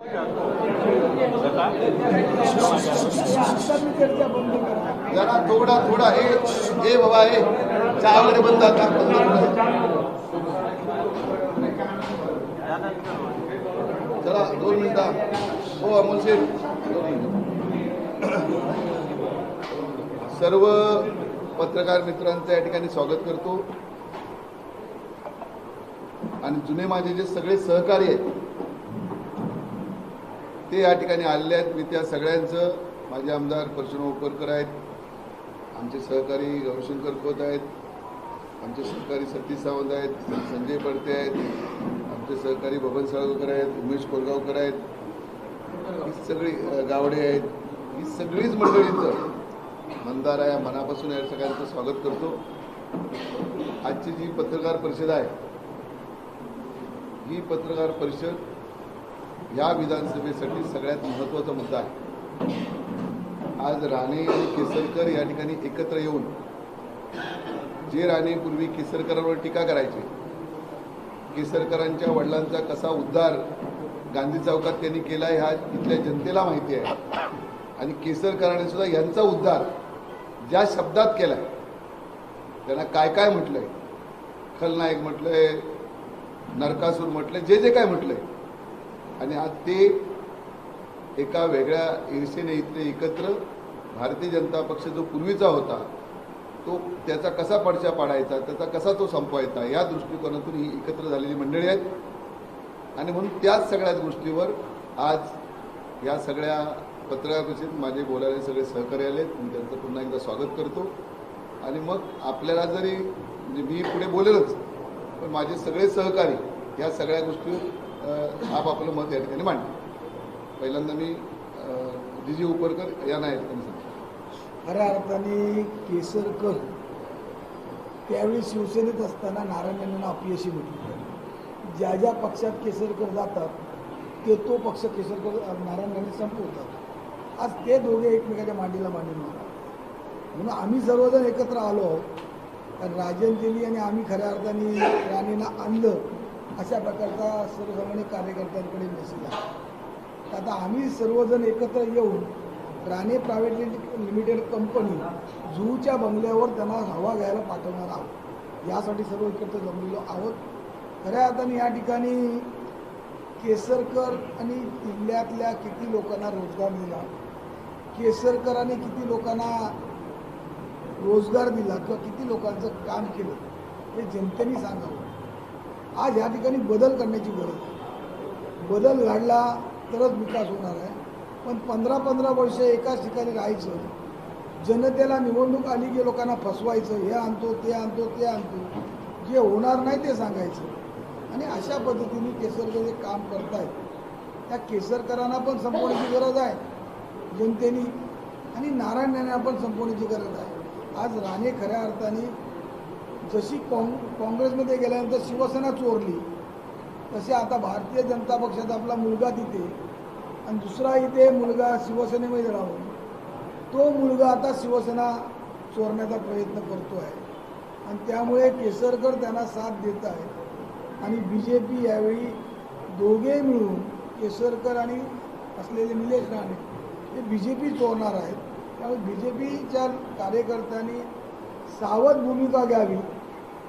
जरा थोडा थोडा हे बाबा हे चहा वगैरे बंद आता जरा 2 मिनिटं. हो अमोल शेठ, सर्व पत्रकार मित्रांचं या ठिकाणी स्वागत करतो. आणि जुने माझे जे सगळे सहकारी आहेत ते या ठिकाणी आलेले आहेत. मी त्या सगळ्यांचं, माझे आमदार परशुराम उपरकर आहेत, आमचे सहकारी गौरशंकर खोत आहेत, आमचे सहकारी सतीश सावंत आहेत, संजय पडते आहेत, आमचे सहकारी बबन साळगावकर आहेत, उमेश कोरगावकर आहेत, ही सगळी गावडे आहेत, ही सगळीच मंडळींचं मंदारा या मनापासून या सगळ्यांचं स्वागत करतो. आजची जी पत्रकार परिषद आहे ही पत्रकार परिषद या विधानसभेसाठी सगळ्यात महत्त्वाचा मुद्दा आहे. आज राणे आणि केसरकर या ठिकाणी एकत्र येऊन जे राणे पूर्वी केसरकरांवर टीका करायचे, केसरकरांच्या वडिलांचा कसा उद्धार गांधी चौकात त्यांनी केला ह्या इथल्या जनतेला माहिती आहे. आणि केसरकरांनी सुद्धा यांचा उद्धार ज्या शब्दात केला आहे, त्यांना काय काय म्हटलंय, खलनायक म्हटलंय, नरकासूर म्हटलंय, जे जे काय म्हटलंय, आणि आज ते एका वेगळ्या ईर्षेने इथले एकत्र भारतीय जनता पक्ष जो पूर्वीचा होता तो त्याचा कसा पडछा पाडायचा, त्याचा कसा तो संपवायचा, या दृष्टिकोनातून ही एकत्र झालेली मंडळी आहेत. आणि म्हणून त्याच सगळ्याच गोष्टीवर आज या सगळ्या पत्रकार परिषदेत माझे बोलायला सगळे सहकारी आलेत. मी त्यांचं पुन्हा एकदा स्वागत करतो. आणि मग आपल्याला जरी म्हणजे मी पुढे बोलेलच, पण माझे सगळे सहकारी या सगळ्या गोष्टीवर आपापलं मत या ठिकाणी मांडले. पहिल्यांदा मी जी उपरकर यांना या ठिकाणी सांगतो. खऱ्या अर्थाने केसरकर त्यावेळी शिवसेनेत असताना नारायण यांना अपयशी म्हटलं. ज्या ज्या पक्षात केसरकर जातात ते तो पक्ष केसरकर नारायण यांनी संपवतात. आज ते दोघे एकमेकाच्या मांडीला मांडी मारतात. म्हणून आम्ही सर्वजण एकत्र आलो आहोत. कारण राजनजींनी आणि आम्ही खऱ्या अर्थाने राणेंना आणलं अशा प्रकारचा सर्वसामान्य कार्यकर्त्यांकडे मेसेज आहे. आता आम्ही सर्वजण एकत्र येऊन राणे प्रायव्हेट लिमिटेड कंपनी जुहूच्या बंगल्यावर त्यांना हवा घ्यायला पाठवणार आहोत. यासाठी सर्व एकत्र जमलेलो आहोत. खऱ्या अर्थाने या ठिकाणी केसरकर आणि जिल्ह्यातल्या किती लोकांना रोजगार दिला, केसरकरांनी किती लोकांना रोजगार दिला किंवा किती लोकांचं काम केलं हे जनतेने सांगावं. आज या ठिकाणी बदल करण्याची गरज आहे. बदल घडला तरच विकास होणार आहे. पण 15-15 वर्ष एकाच ठिकाणी राहायचं, जनतेला निवडणूक आली की लोकांना फसवायचं, हे आणतो ते आणतो ते आणतो, जे होणार नाही ते सांगायचं. आणि अशा पद्धतीने केसरकर जे काम करतायत त्या केसरकरांना पण संपवण्याची गरज आहे जनतेने, आणि नारायण यांना पण संपवण्याची गरज आहे. आज राणे खऱ्या अर्थाने जशी काँग्रेसमध्ये गेल्यानंतर शिवसेना चोरली तसे आता भारतीय जनता पक्षात आपला मुलगा तिथे आणि दुसरा इथे मुलगा शिवसेनेमध्ये राहून तो मुलगा आता शिवसेना चोरण्याचा प्रयत्न करतो आहे. आणि त्यामुळे केसरकर त्यांना साथ देत आहे. आणि BJP यावेळी दोघे मिळून केसरकर आणि असलेले निलेश राणे हे BJP चोरणार आहेत. त्यामुळे BJPच्या कार्यकर्त्यांनी सावध भूमिका घ्यावी,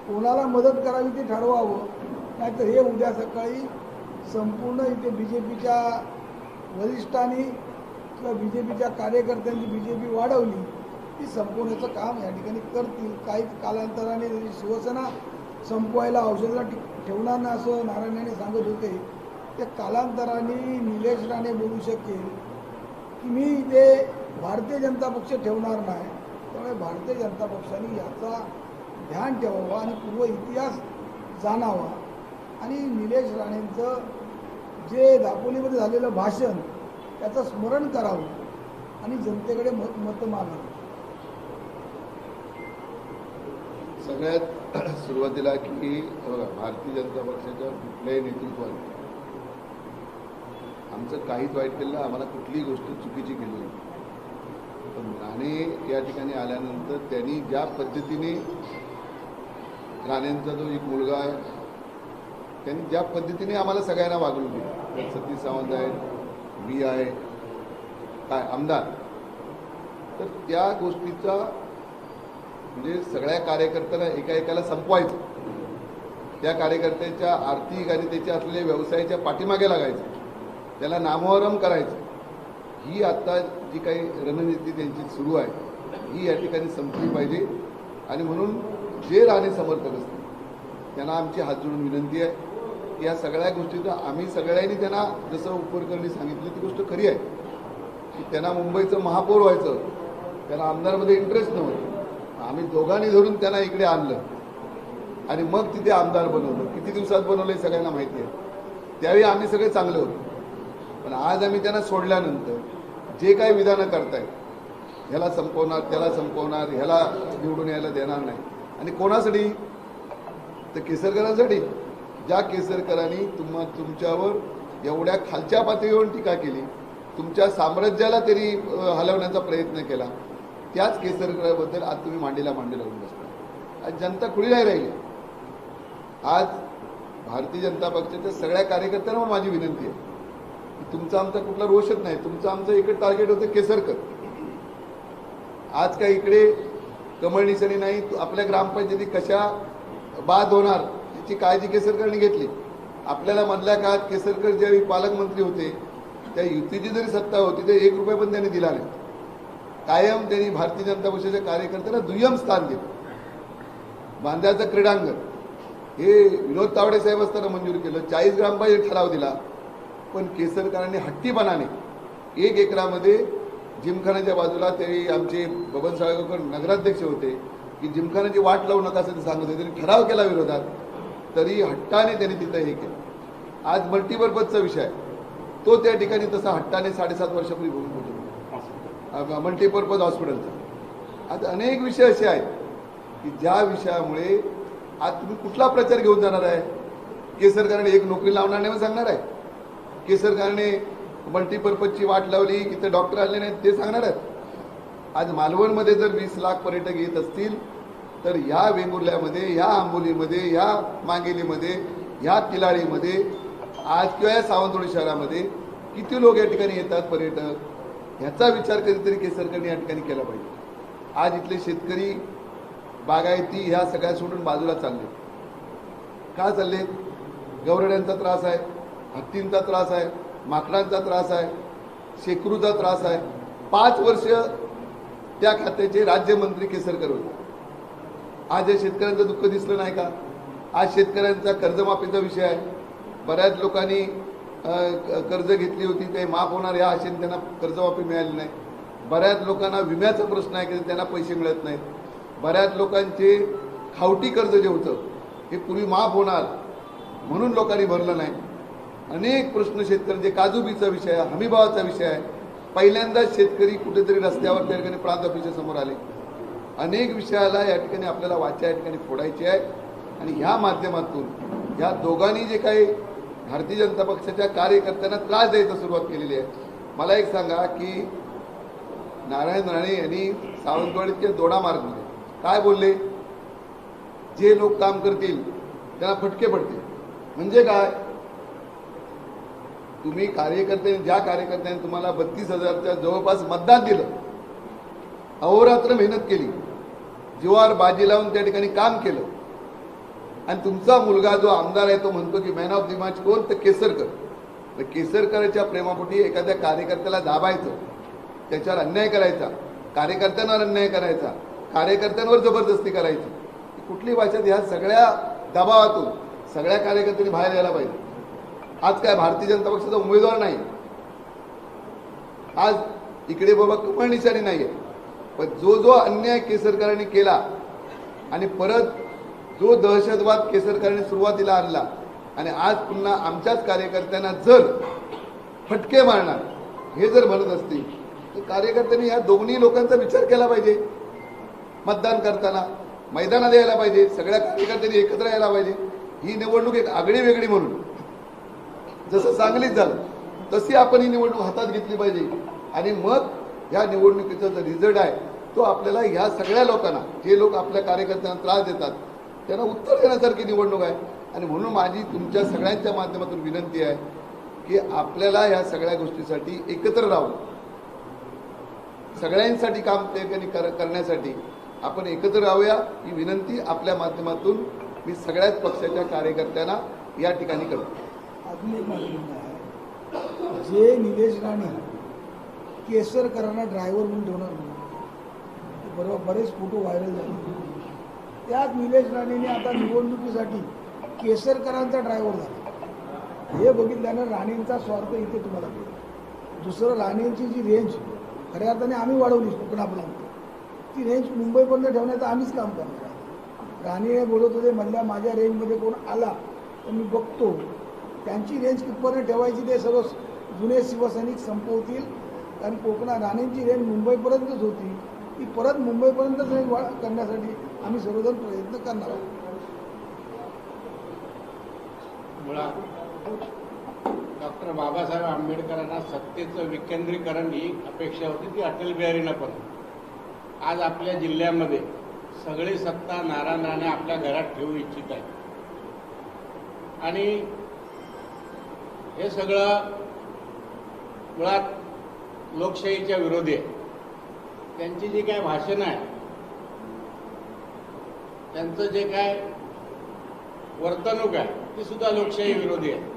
कोणाला मदत करावी ते ठरवावं. नाहीतर हे उद्या सकाळी संपूर्ण इथे BJPच्या वरिष्ठांनी किंवा BJPच्या कार्यकर्त्यांनी BJP वाढवली ती संपवण्याचं काम या ठिकाणी करतील. काही कालांतराने शिवसेना संपवायला औषधाला ठेवणार ना असं नारायण राणे सांगत होते, त्या कालांतराने निलेश राणे बोलू शकेल की मी इथे भारतीय जनता पक्ष ठेवणार नाही. त्यामुळे भारतीय जनता पक्षाने याचा ध्यान ठेवावा आणि पूर्व इतिहास जाणावा. आणि निलेश राणेंचं जे दापोलीमध्ये झालेलं भाषण त्याचं स्मरण करावं आणि जनतेकडे मत मागावं. सगळ्यात सुरुवातीला की बघा, भारतीय जनता पक्षाच्या कुठल्याही नेतृत्वाने आमचं काहीच वाईट केलं, आम्हाला कुठलीही गोष्ट चुकीची केली नाही. पण राणे या ठिकाणी आल्यानंतर त्यांनी ज्या पद्धतीने राणेंचा जो एक मुलगा आहे त्यांनी ज्या पद्धतीने आम्हाला सगळ्यांना वागवून दिली, सतीश सावंत आहेत, मी आहे काय आमदार, तर त्या गोष्टीचा म्हणजे सगळ्या कार्यकर्त्यांना एका संपवायचं, त्या कार्यकर्त्याच्या आर्थिक आणि त्याच्या असलेल्या व्यवसायाच्या पाठीमागे लागायचं, त्याला नामोहरम करायचं. ही आता जी काही रणनीती त्यांची सुरू आहे ही या ठिकाणी संपली पाहिजे. आणि म्हणून जे राणे समर्थक असतील त्यांना आमची हात जोडून विनंती आहे की या सगळ्या गोष्टीचा आम्ही सगळ्यांनी त्यांना जसं उपरकरणी सांगितलं ती गोष्ट खरी आहे की त्यांना मुंबईचं महापौर व्हायचं, त्यांना आमदारमध्ये इंटरेस्ट नव्हतं. आम्ही दोघांनी धरून त्यांना इकडे आणलं आणि मग तिथे आमदार बनवलं. किती दिवसात बनवलं हे सगळ्यांना माहिती आहे. त्यावेळी आम्ही सगळे चांगले होतो, पण आज आम्ही त्यांना सोडल्यानंतर जे काही विधानं करतायत, ह्याला संपवणार त्याला संपवणार, ह्याला निवडून यायला देणार नाही. आणि कोणासाठी? तर केसरकरांसाठी. ज्या केसरकरांनी तुमच्यावर एवढ्या खालच्या पातळीवर टीका केली, तुमच्या साम्राज्याला त्यांनी हलवण्याचा प्रयत्न केला, त्याच केसरकराबद्दल आज तुम्ही मांडीला लावून बसता. आज जनता खुली नाही राहिली. आज भारतीय जनता पक्षाच्या सगळ्या कार्यकर्त्यांना माझी विनंती आहे की तुमचा आमचा कुठला रोषच नाही. तुमचं आमचं इकडे टार्गेट होतं केसरकर. आज काय इकडे कमळ निशाणी नाही. आपल्या ग्रामपंचायती कशा बाद होणार याची काळजी केसरकरांनी घेतली. आपल्याला मधल्या काळात केसरकर ज्यावेळी पालकमंत्री होते त्या युतीची जरी सत्ता होती तर 1 रुपया पण त्यांनी दिला नाही. कायम त्यांनी भारतीय जनता पक्षाच्या कार्यकर्त्यांना दुय्यम स्थान दिलं. बांद्याचं क्रीडांगण हे विनोद तावडे साहेब असताना मंजूर केलं. 40 ग्रामपंचायत ठराव दिला, पण केसरकरांनी हट्टीपणाने 1 एकरामध्ये जिमखान्याच्या बाजूला त्यावेळी आमचे बबन साळगावकर नगराध्यक्ष होते की जिमखान्याची वाट लावू नका असं ते सांगत होते. त्यांनी ठराव केला विरोधात, तरी हट्टाने त्यांनी तिथं हे केलं. आज मल्टीपर्पजचा विषय आहे तो त्या ठिकाणी तसा हट्टाने 7.5 वर्षापूर्वी होऊन पोहोचलो. मल्टीपर्पज हॉस्पिटलचा आज अनेक विषय असे आहेत की ज्या विषयामुळे आज तुम्ही कुठला प्रचार घेऊन जाणार आहे? केसरकरांनी 1 नोकरी लावणार नाही म्हणून सांगणार आहे? केसरकरांनी मल्टीपर्पजची वाट लावली की ते डॉक्टर आले नाहीत ते सांगणार आहेत? आज मालवणमध्ये जर 20 लाख पर्यटक येत असतील तर ह्या वेंगुर्ल्यामध्ये, ह्या आंबोलीमध्ये, ह्या मांगेलीमध्ये, ह्या किलाळीमध्ये आज किंवा या सावंतवाडी शहरामध्ये किती लोक या ठिकाणी येतात पर्यटक, ह्याचा विचार कधीतरी केसरकरांनी या ठिकाणी केला पाहिजे. आज इथले शेतकरी बागायती ह्या सगळ्या सोडून बाजूला चालले. का चालले? गवरड्यांचा त्रास आहे, हत्तींचा त्रास आहे, माकडांचा त्रास आहे, शेकरूचा त्रास आहे. 5 वर्ष त्या खात्याचे राज्यमंत्री केसरकर होते. आज या शेतकऱ्यांचं दुःख दिसलं नाही का? आज शेतकऱ्यांचा कर्जमाफीचा विषय आहे. बऱ्याच लोकांनी कर्ज घेतली होती ते माफ होणार या आशेने त्यांना कर्जमाफी मिळाली नाही. बऱ्याच लोकांना विम्याचा प्रश्न आहे की त्यांना पैसे मिळत नाहीत. बऱ्याच लोकांचे खावटी कर्ज जे होतं हे पूर्वी माफ होणार म्हणून लोकांनी भरलं नाही. अनेक प्रश्न शेतकऱ्यांचे, काजूबीचा विषय आहे, हमीभावाचा विषय आहे. पहिल्यांदाच शेतकरी कुठेतरी रस्त्यावर त्या ठिकाणी प्रांत ऑफिसच्या समोर आले. अनेक विषयाला या ठिकाणी आपल्याला वाचा या ठिकाणी फोडायची आहे. आणि ह्या माध्यमातून या दोघांनी जे काही भारतीय जनता पक्षाच्या कार्यकर्त्यांना त्रास द्यायला सुरुवात केलेली आहे. मला एक सांगा की नारायण राणे यांनी सावंतवाडीच्या दोडा मार्गमध्ये काय बोलले? जे लोक काम करतील त्यांना फटके पडतील. म्हणजे काय? तुम्ही ज्या कार्यकर्त्यांनी तुम्हाला 32,000च्या जवळपास मतदान दिलं, अहोरात्र मेहनत केली, जीवावर बाजी लावून त्या ठिकाणी काम केलं, आणि तुमचा मुलगा जो आमदार आहे तो म्हणतो की मॅन ऑफ द मॅच कोण? तर केसरकर. तर केसरकरच्या प्रेमापोटी एखाद्या कार्यकर्त्याला दाबायचं, त्याच्यावर अन्याय करायचा, कार्यकर्त्यांवर अन्याय करायचा, कार्यकर्त्यांवर जबरदस्ती करायची, कुठली भाषा? ह्या सगळ्या दबावातून सगळ्या कार्यकर्त्यांनी बाहेर यायला पाहिजे. आज काय भारतीय जनता पक्षाचा उमेदवार नाही, आज इकडे बाबा कमळ निशाणी नाहीये, पण जो अन्याय केसरकरांनी केला आणि परत जो दहशतवाद केसरकरांनी सुरुवातीला आणला आणि आज पुन्हा आमच्याच कार्यकर्त्यांना जर फटके मारणार हे जर म्हणत असतील तर कार्यकर्त्यांनी या दोन्ही लोकांचा विचार केला पाहिजे. मतदान करताना मैदानात यायला पाहिजे, सगळ्या कार्यकर्त्यांनी एकत्र यायला पाहिजे. ही निवडणूक एक आगळी वेगळी म्हणून जसं सांगलीत झालं तशी आपण ही निवडणूक हातात घेतली पाहिजे. आणि मग ह्या निवडणुकीचा जो रिझल्ट आहे तो आपल्याला ह्या सगळ्या लोकांना, जे लोक आपल्या कार्यकर्त्यांना त्रास देतात त्यांना उत्तर देण्यासारखी निवडणूक आहे. आणि म्हणून माझी तुमच्या सगळ्यांच्या माध्यमातून विनंती आहे की आपल्याला ह्या सगळ्या गोष्टीसाठी एकत्र राहून सगळ्यांसाठी काम ते करण्यासाठी आपण एकत्र राहूया ही विनंती आपल्या माध्यमातून मी सगळ्याच पक्षाच्या कार्यकर्त्यांना या ठिकाणी करतो. अजून एक माझं म्हणणं आहे, जे निलेश राणे केसरकरांना ड्रायव्हर म्हणून ठेवणार म्हणून बरोबर बरेच फोटो व्हायरल झाले, त्याच निलेश राणेने आता निवडणुकीसाठी केसरकरांचा ड्रायव्हर झाला. हे बघितल्यानं राणेंचा स्वार्थ इथे तुम्हाला मिळेल. दुसरं, राणेंची जी रेंज खऱ्या अर्थाने आम्ही वाढवली कोकणापर्यंत, ती रेंज मुंबईपर्यंत ठेवण्याचं आम्हीच काम करणार आहे. राणे बोलत होते म्हणल्या माझ्या रेंजमध्ये कोण आला तर मी बघतो. त्यांची रेंज कितपर्यंत ठेवायची ते सर्व जुने शिवसैनिक संपवतील. कारण कोकणात राणेंची रेंज मुंबईपर्यंतच होती, ती परत मुंबईपर्यंतच रेंज करण्यासाठी आम्ही सर्वजण प्रयत्न करणार आहोत. मुळात डॉक्टर बाबासाहेब आंबेडकरांना सत्तेचं विकेंद्रीकरण ही अपेक्षा होती, ती अटल बिहारींना पण. आज आपल्या जिल्ह्यामध्ये सगळी सत्ता नारायण राणे आपल्या घरात ठेवू इच्छित आहे आणि हे सगळं मुळात लोकशाहीच्या विरोधी आहे. त्यांची जी काय भाषणं आहे, त्यांचं जे काय वर्तणूक आहे ती सुद्धा लोकशाही विरोधी आहे.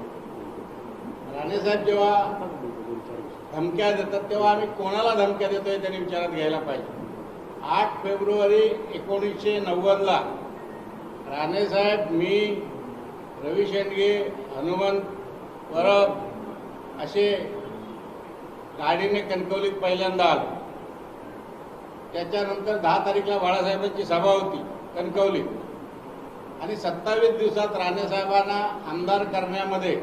राणेसाहेब जेव्हा धमक्या देतात तेव्हा आम्ही कोणाला धमक्या देतोय त्यांनी विचारात घ्यायला पाहिजे. 8 फेब्रुवारी 1990ला राणेसाहेब, मी, रवी शेंडगे, हनुमंत परब असे गाडीने कणकवलीत पहिल्यांदा आलो. त्याच्यानंतर 10 तारीखला बाळासाहेबांची सभा होती कणकवलीत आणि 27 दिवसात राणेसाहेबांना आमदार करण्यामध्ये,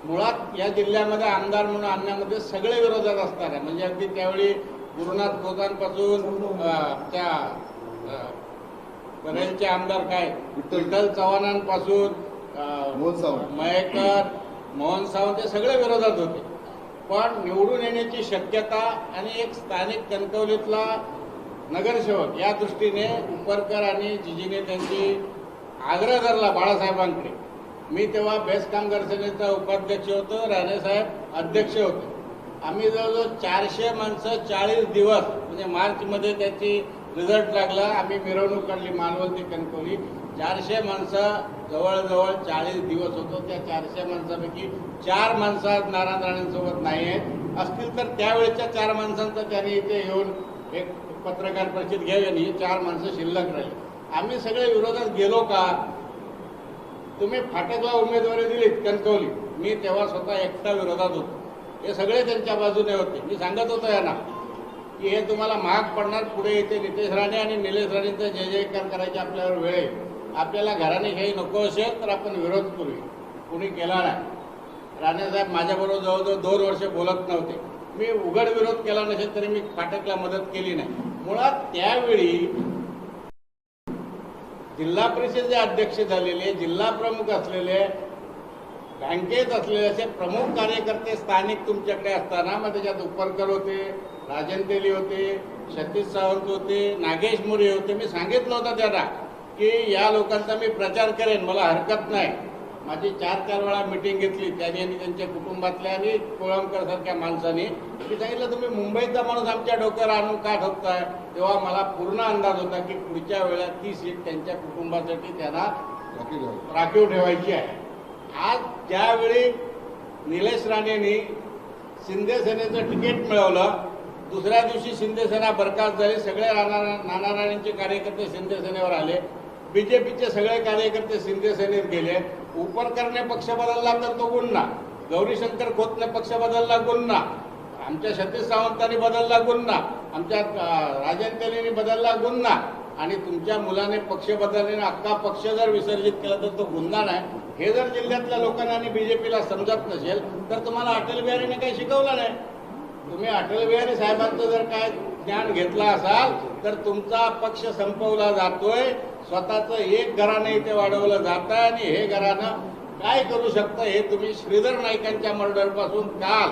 मुळात या जिल्ह्यामध्ये आमदार म्हणून आणण्यामध्ये सगळे विरोधात असणार आहे. म्हणजे अगदी त्यावेळी गुरुनाथ खोतांपासून त्या परेलचे आमदार काय विठ्ठल चव्हाणांपासून मयेकर, मोहन सावंत हे सगळे विरोधात होते. पण निवडून येण्याची शक्यता आणि एक स्थानिक कणकवलीतला नगरसेवक या दृष्टीने उपरकर आणि जिजीने त्यांची आग्रह धरला बाळासाहेबांकडे. मी तेव्हा बेस्ट कामगार सेनेचा उपाध्यक्ष होतो, राणेसाहेब अध्यक्ष होते. आम्ही जवळजवळ 400 माणसं 40 दिवस, म्हणजे मार्चमध्ये त्याची रिझल्ट लागला, आम्ही मिरवणूक काढली मालवण ते कणकवली. 400 माणसं जवळजवळ 40 दिवस होतो. त्या 400 माणसापैकी 4 माणसं नारायण राणेंसोबत नाही आहेत. असतील तर त्यावेळेच्या 4 माणसांचा त्यांनी इथे येऊन एक पत्रकार परिषद घ्यावी आणि ही 4 माणसं शिल्लक राहिली. आम्ही सगळे विरोधात गेलो का? तुम्ही फाटकला उमेदवारी दिलीत कणकवली, मी तेव्हा स्वतः एकटा विरोधात होतो. हे सगळे त्यांच्या बाजूने होते. मी सांगत होतो यांना की हे तुम्हाला महाग पडणार. पुढे इथे नितेश राणे आणि निलेश राणेंचा जय जयकार करायची आपल्यावर वेळ आहे. आपल्याला घराणेशाही नको असेल तर आपण विरोध करूया. कुणी केला नाही. राणेसाहेब माझ्याबरोबर जवळजवळ 2 वर्ष बोलत नव्हते. मी उघड विरोध केला नसेल तरी मी फाटकला मदत केली नाही. मुळात त्यावेळी जिल्हा परिषदेचे अध्यक्ष झालेले, जिल्हा प्रमुख असलेले, बँकेत असलेले असे प्रमुख कार्यकर्ते स्थानिक तुमच्याकडे असताना, मग त्याच्यात उपरकर होते, राजन तेली होते, सतीश सावंत होते, नागेश मोरे होते. मी सांगितलं होतं त्यांना की या लोकांचा मी प्रचार करेन, मला हरकत नाही. माझी 4-4 वेळा मिटिंग घेतली त्यांनी आणि त्यांच्या कुटुंबातल्या आणि कोळंबकर सारख्या माणसांनी. मी सांगितलं तुम्ही मुंबईचा माणूस आमच्या डोक्यावर आणून का ठोकताय. तेव्हा मला पूर्ण अंदाज होता की पुढच्या वेळेला ती सीट त्यांच्या कुटुंबासाठी त्यांना राखीव ठेवायची आहे. आज ज्यावेळी निलेश राणेंनी शिंदे सेनेचं तिकीट मिळवलं, दुसऱ्या दिवशी शिंदे सेना बरखास्त झाली. सगळे नाना राणेंचे कार्यकर्ते शिंदे सेनेवर आले. बीजेपीचे सगळे कार्यकर्ते शिंदे सेनेत गेले. उपरकरने पक्ष बदलला तर तो गुन्हा, गौरीशंकर खोतने पक्ष बदलला गुन्हा, आमच्या सतीश सावंतांनी बदलला गुन्हा, आमच्या राजन तेलींनी बदलला गुन्हा आणि तुमच्या मुलाने पक्ष बदलल्याने अख्खा पक्ष जर विसर्जित केला तर तो गुन्हा नाही. हे जर जिल्ह्यातल्या लोकांना आणि बीजेपीला समजत नसेल तर तुम्हाला अटल बिहारीने काही शिकवलं नाही. तुम्ही अटल बिहारी साहेबांचं जर काय ज्ञान घेतला असाल तर तुमचा पक्ष संपवला जातोय, स्वतःचं एक घराणं इथे वाढवलं जातं आणि हे घराणं काय करू शकतं हे तुम्ही श्रीधर नाईकांच्या मर्डरपासून काल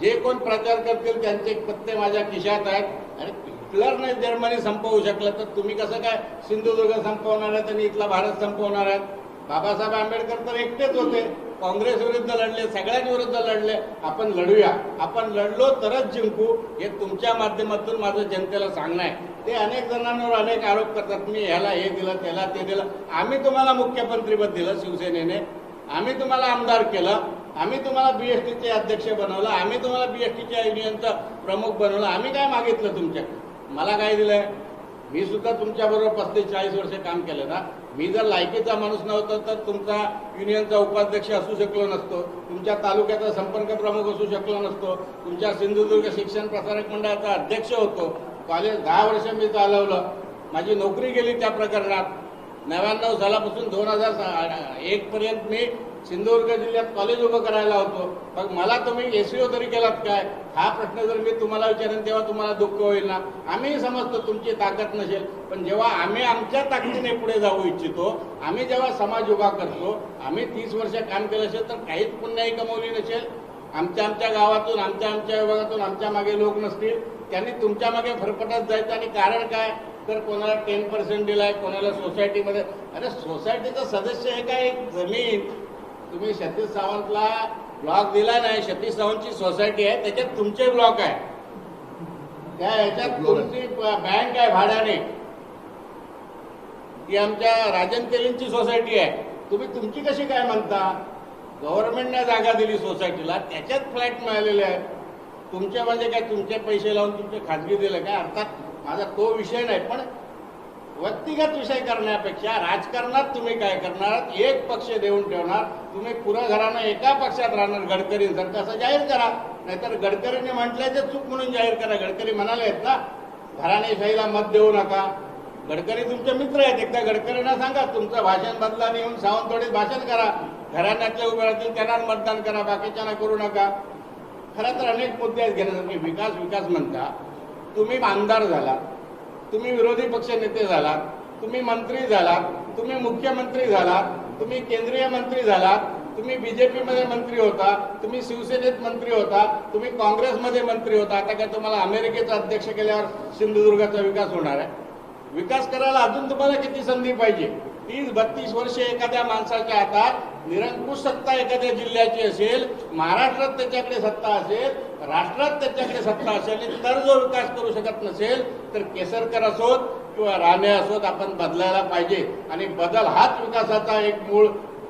जे कोण प्रचार करतील त्यांचे पत्ते माझ्या खिशात आहेत. आणि हिटलरने जर्मनी संपवू शकलं तर तुम्ही कसं काय सिंधुदुर्ग संपवणार आहेत आणि इथला भारत संपवणार आहेत. बाबासाहेब आंबेडकर तर एकटेच होते, काँग्रेस विरुद्ध लढले, सगळ्यांविरुद्ध लढले. आपण लढूया, आपण लढलो तरच जिंकू, हे तुमच्या माध्यमातून माझं जनतेला सांगणं आहे. ते अनेक जणांवर अनेक आरोप करतात, मी ह्याला हे दिलं, त्याला ते दिलं. आम्ही तुम्हाला मुख्यमंत्रीपद दिलं शिवसेनेने, आम्ही तुम्हाला आमदार केलं, आम्ही तुम्हाला BSTचे अध्यक्ष बनवलं, आम्ही तुम्हाला BSTच्या युनियनचा प्रमुख बनवलं. आम्ही काय मागितलं तुमच्याकडे? मला काय दिलंय? मी सुद्धा तुमच्याबरोबर 35-40 वर्ष काम केलं ना. मी जर लायकीचा माणूस नव्हता तर तुमचा युनियनचा उपाध्यक्ष असू शकलो नसतो, तुमच्या तालुक्याचा संपर्क प्रमुख असू शकलो नसतो, तुमच्या सिंधुदुर्ग शिक्षण प्रसारक मंडळाचा अध्यक्ष होतो. कॉलेज 10 वर्ष मी चालवलं, माझी नोकरी गेली त्या प्रकरणात. 99 सालापासून 2001 पर्यंत मी सिंधुदुर्ग जिल्ह्यात कॉलेज उभं करायला होतो. मग मला तुम्ही SEO तरी केलात काय? हा प्रश्न जर मी तुम्हाला विचारेन तेव्हा तुम्हाला दुःख होईल ना. आम्ही समजतो तुमची ताकद नसेल, पण जेव्हा आम्ही आमच्या ताकदीने पुढे जाऊ इच्छितो, आम्ही जेव्हा समाज उभा करतो, आम्ही 30 वर्ष काम केलं असेल तर काहीच पुण्याही कमवली नसेल. आमच्या गावातून, आमच्या विभागातून आमच्या मागे लोक नसतील, त्यांनी तुमच्या मागे फरफटत जायचं. आणि कारण काय? तर कोणाला 10% दिलाय, कोणाला सोसायटीमध्ये. अरे सोसायटीचा सदस्य आहे का? एक जमीन तुम्ही सतीश सावंतला ब्लॉक दिला नाही, सतीश सावंतची सोसायटी आहे, त्याच्यात तुमचे ब्लॉक आहे, त्या ह्याच्यात तुमची बँक आहे भाड्याने, ती आमच्या राजन तेलींची सोसायटी आहे. तुम्ही तुमची कशी काय म्हणता? गव्हर्नमेंटने जागा दिली सोसायटीला, त्याच्यात फ्लॅट मिळालेले आहेत. तुमच्या म्हणजे काय तुमचे पैसे लावून तुमचे खाजगी दिलं काय? अर्थात माझा तो विषय नाही, पण व्यक्तिगत विषय करण्यापेक्षा राजकारणात तुम्ही काय करणार? एक पक्ष देऊन ठेवणार, तुम्ही पुरं घरानं एका पक्षात राहणार. गडकरींसारखं असं जाहीर करा, नाहीतर गडकरींनी म्हटलंय ते चूक म्हणून जाहीर करा. गडकरी म्हणाले आहेत ना घराणेशाहीला मत देऊ नका. गडकरी तुमचे मित्र आहेत, एकदा गडकरींना सांगा तुमचं भाषण बदला आणि येऊन सावंतवाडीत भाषण करा, घराण्यातल्या उभे राहतील त्यांना मतदान करा, बाकीच्यांना करू नका. खरं तर अनेक मुद्दे आहेत घेण्यासारखे. विकास म्हणता, तुम्ही आमदार झाला, तुम्ही विरोधी पक्ष नेते झालात, तुम्ही मंत्री झालात, तुम्ही मुख्यमंत्री झालात, तुम्ही केंद्रीय मंत्री झालात, तुम्ही BJPमध्ये मंत्री होता, तुम्ही शिवसेनेत मंत्री होता, तुम्ही काँग्रेसमध्ये मंत्री होता. आता काय तुम्हाला अमेरिकेचा अध्यक्ष केल्यावर सिंधुदुर्गाचा विकास होणार आहे? विकास करायला अजून तुम्हाला किती संधी पाहिजे? 30-32 वर्षे एखाद्या माणसाच्या हातात निरंकुश सत्ता एखाद्या जिल्ह्याची असेल, महाराष्ट्रात त्याच्याकडे सत्ता असेल, राष्ट्रात त्याच्याकडे सत्ता असेल, तर जो विकास करू शकत नसेल तर केसरकर असोत किंवा राणे असोत आपण बदलायला पाहिजे. आणि बदल हाच विकासाचा एक मूळ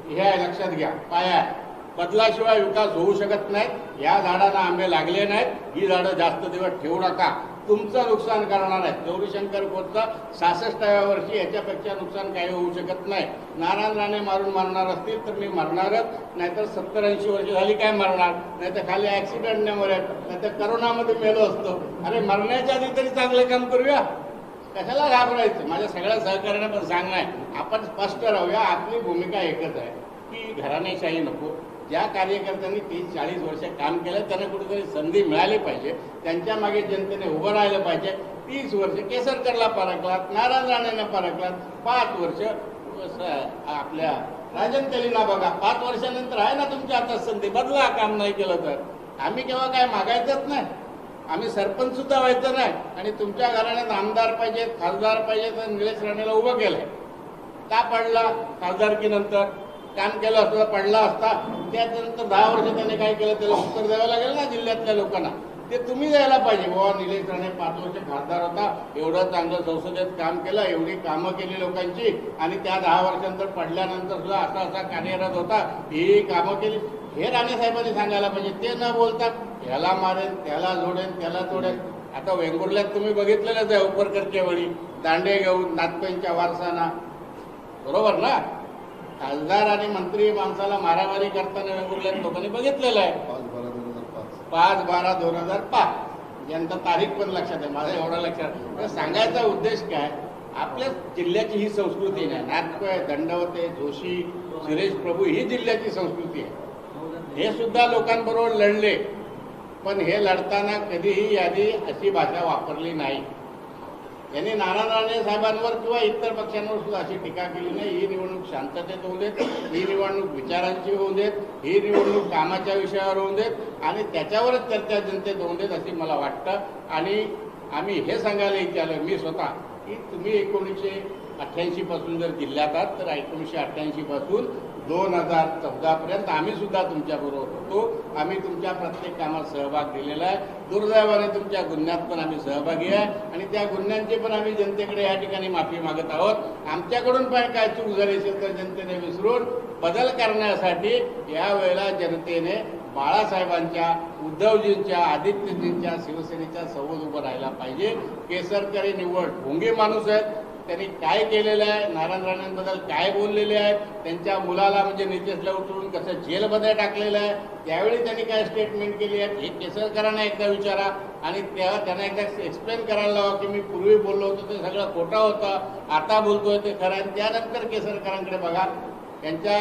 हे आहे, लक्षात घ्या, पाया आहे. बदलाशिवाय विकास होऊ शकत नाहीत. या झाडांना आंबे लागले नाहीत, ही झाडं जास्त दिवस ठेवू नका, तुमचं नुकसान करणार आहे. गौरीशंकर खोतचा 66व्या वर्षी याच्यापेक्षा नुकसान काही होऊ शकत नाही. नारायण राणे मारून मारणार असतील तर मी मारणारच, नाहीतर 70-80 वर्ष झाली काय मारणार, नाहीतर खाली ऍक्सिडेंटने मरेल, नाहीतर करोनामध्ये मेलो असतो. अरे मरण्याच्या आधी तरी चांगलं काम करूया, कशाला घाबरायचं? माझ्या सगळ्या सहकार्याने पण सांगणं आहे, आपण स्पष्ट राहूया. आपली भूमिका एकच आहे की घराणेशाही नको. ज्या कार्यकर्त्यांनी 30-40 वर्ष काम केलं त्यांना कुठेतरी संधी मिळाली पाहिजे, त्यांच्या मागे जनतेने उभं राहिलं पाहिजे. 30 वर्ष केसरकरला परकलात, नारायण राणेंना परकलात, 5 वर्ष आपल्या राजन तेलींना बघा. 5 वर्षानंतर आहे ना तुमच्या हातात संधी, बदला काम नाही केलं तर. आम्ही केव्हा काय मागायचंच नाही, आम्ही सरपंच सुद्धा व्हायचं नाही. आणि तुमच्या घराण्यात आमदार पाहिजेत, खासदार पाहिजेत, तर निलेश राणेला उभं केलंय. का पडला? खासदारकीनंतर काम केलं असतं, पडला असता. त्याच्यानंतर 10 वर्ष त्याने काय केलं त्याला उत्तर द्यावं लागेल ना जिल्ह्यातल्या लोकांना. ते तुम्ही द्यायला पाहिजे. बाबा निलेश राणे 5 वर्ष खासदार होता, एवढं चांगलं संसदेत काम केलं, एवढी कामं केली लोकांची, आणि त्या 10 वर्षानंतर पडल्यानंतर सुद्धा असा कार्यरत होता, ही कामं केली. हे राणे साहेबांनी सांगायला पाहिजे. ते न बोलता याला मारेन, त्याला जोडेन, त्याला तोडेन. आता वेंगुर्ल्यात तुम्ही बघितलेलंच आहे, उपरकरच्या वेळी दांडे घेऊन नाथपेंच्या वारसाना, बरोबर ना? खासदार आणि मंत्री माणसाला मारामारी करताना वेंगुर्ल्यात लोकांनी बघितलेलं आहे. 5/12/2005 यांचा तारीख पण लक्षात आहे, माझं एवढं लक्षात. सांगायचा उद्देश काय? आपल्या जिल्ह्याची ही संस्कृती नाही. नाथपै, दंडवते, जोशी, सुरेश प्रभू ही जिल्ह्याची संस्कृती आहे. हे सुद्धा लोकांबरोबर लढले, पण हे लढताना कधीही यादी अशी भाषा वापरली नाही. यांनी नारायण राणे साहेबांवर किंवा इतर पक्षांवर सुद्धा अशी टीका केली नाही. ही निवडणूक शांततेत होऊ देत, ही निवडणूक विचारांची होऊ देत, ही निवडणूक कामाच्या विषयावर होऊ देत, आणि त्याच्यावरच चर्चा जनतेत होऊ देत अशी मला वाटतं. आणि आम्ही हे सांगायला इच्छा आलं, मी स्वतः, की तुम्ही 88 पासून जर जिल्ह्यात आहात तर 1988 पासून 2014 पर्यंत आम्ही सुद्धा तुमच्याबरोबर होतो. आम्ही तुमच्या प्रत्येक कामात सहभाग दिलेला आहे. दुर्दैवाने तुमच्या गुन्ह्यात पण आम्ही सहभागी आहे आणि त्या गुन्ह्यांची पण आम्ही जनतेकडे या ठिकाणी माफी मागत आहोत. आमच्याकडून पण काय चूक झाली असेल तर जनतेने विसरून बदल करण्यासाठी यावेळेला जनतेने बाळासाहेबांच्या, उद्धवजींच्या, आदित्यजींच्या, शिवसेनेच्या सोबत उभं राहायला पाहिजे. केसरकर हे निव्वळ ढोंगे माणूस आहेत. त्यांनी काय केलेलं आहे, नारायण राणेंबद्दल काय बोललेले आहेत, त्यांच्या मुलाला म्हणजे नितेशला उठवून कसं जेलमध्ये टाकलेलं आहे, त्यावेळी त्यांनी काय स्टेटमेंट केली आहे हे केसरकरांना एकदा विचारा आणि त्यांना एकदा एक्सप्लेन करायला लावा की मी पूर्वी बोललो होतो ते सगळं खोटं होतं, आता बोलतोय ते खरं आहे. त्यानंतर केसरकरांकडे बघा. त्यांच्या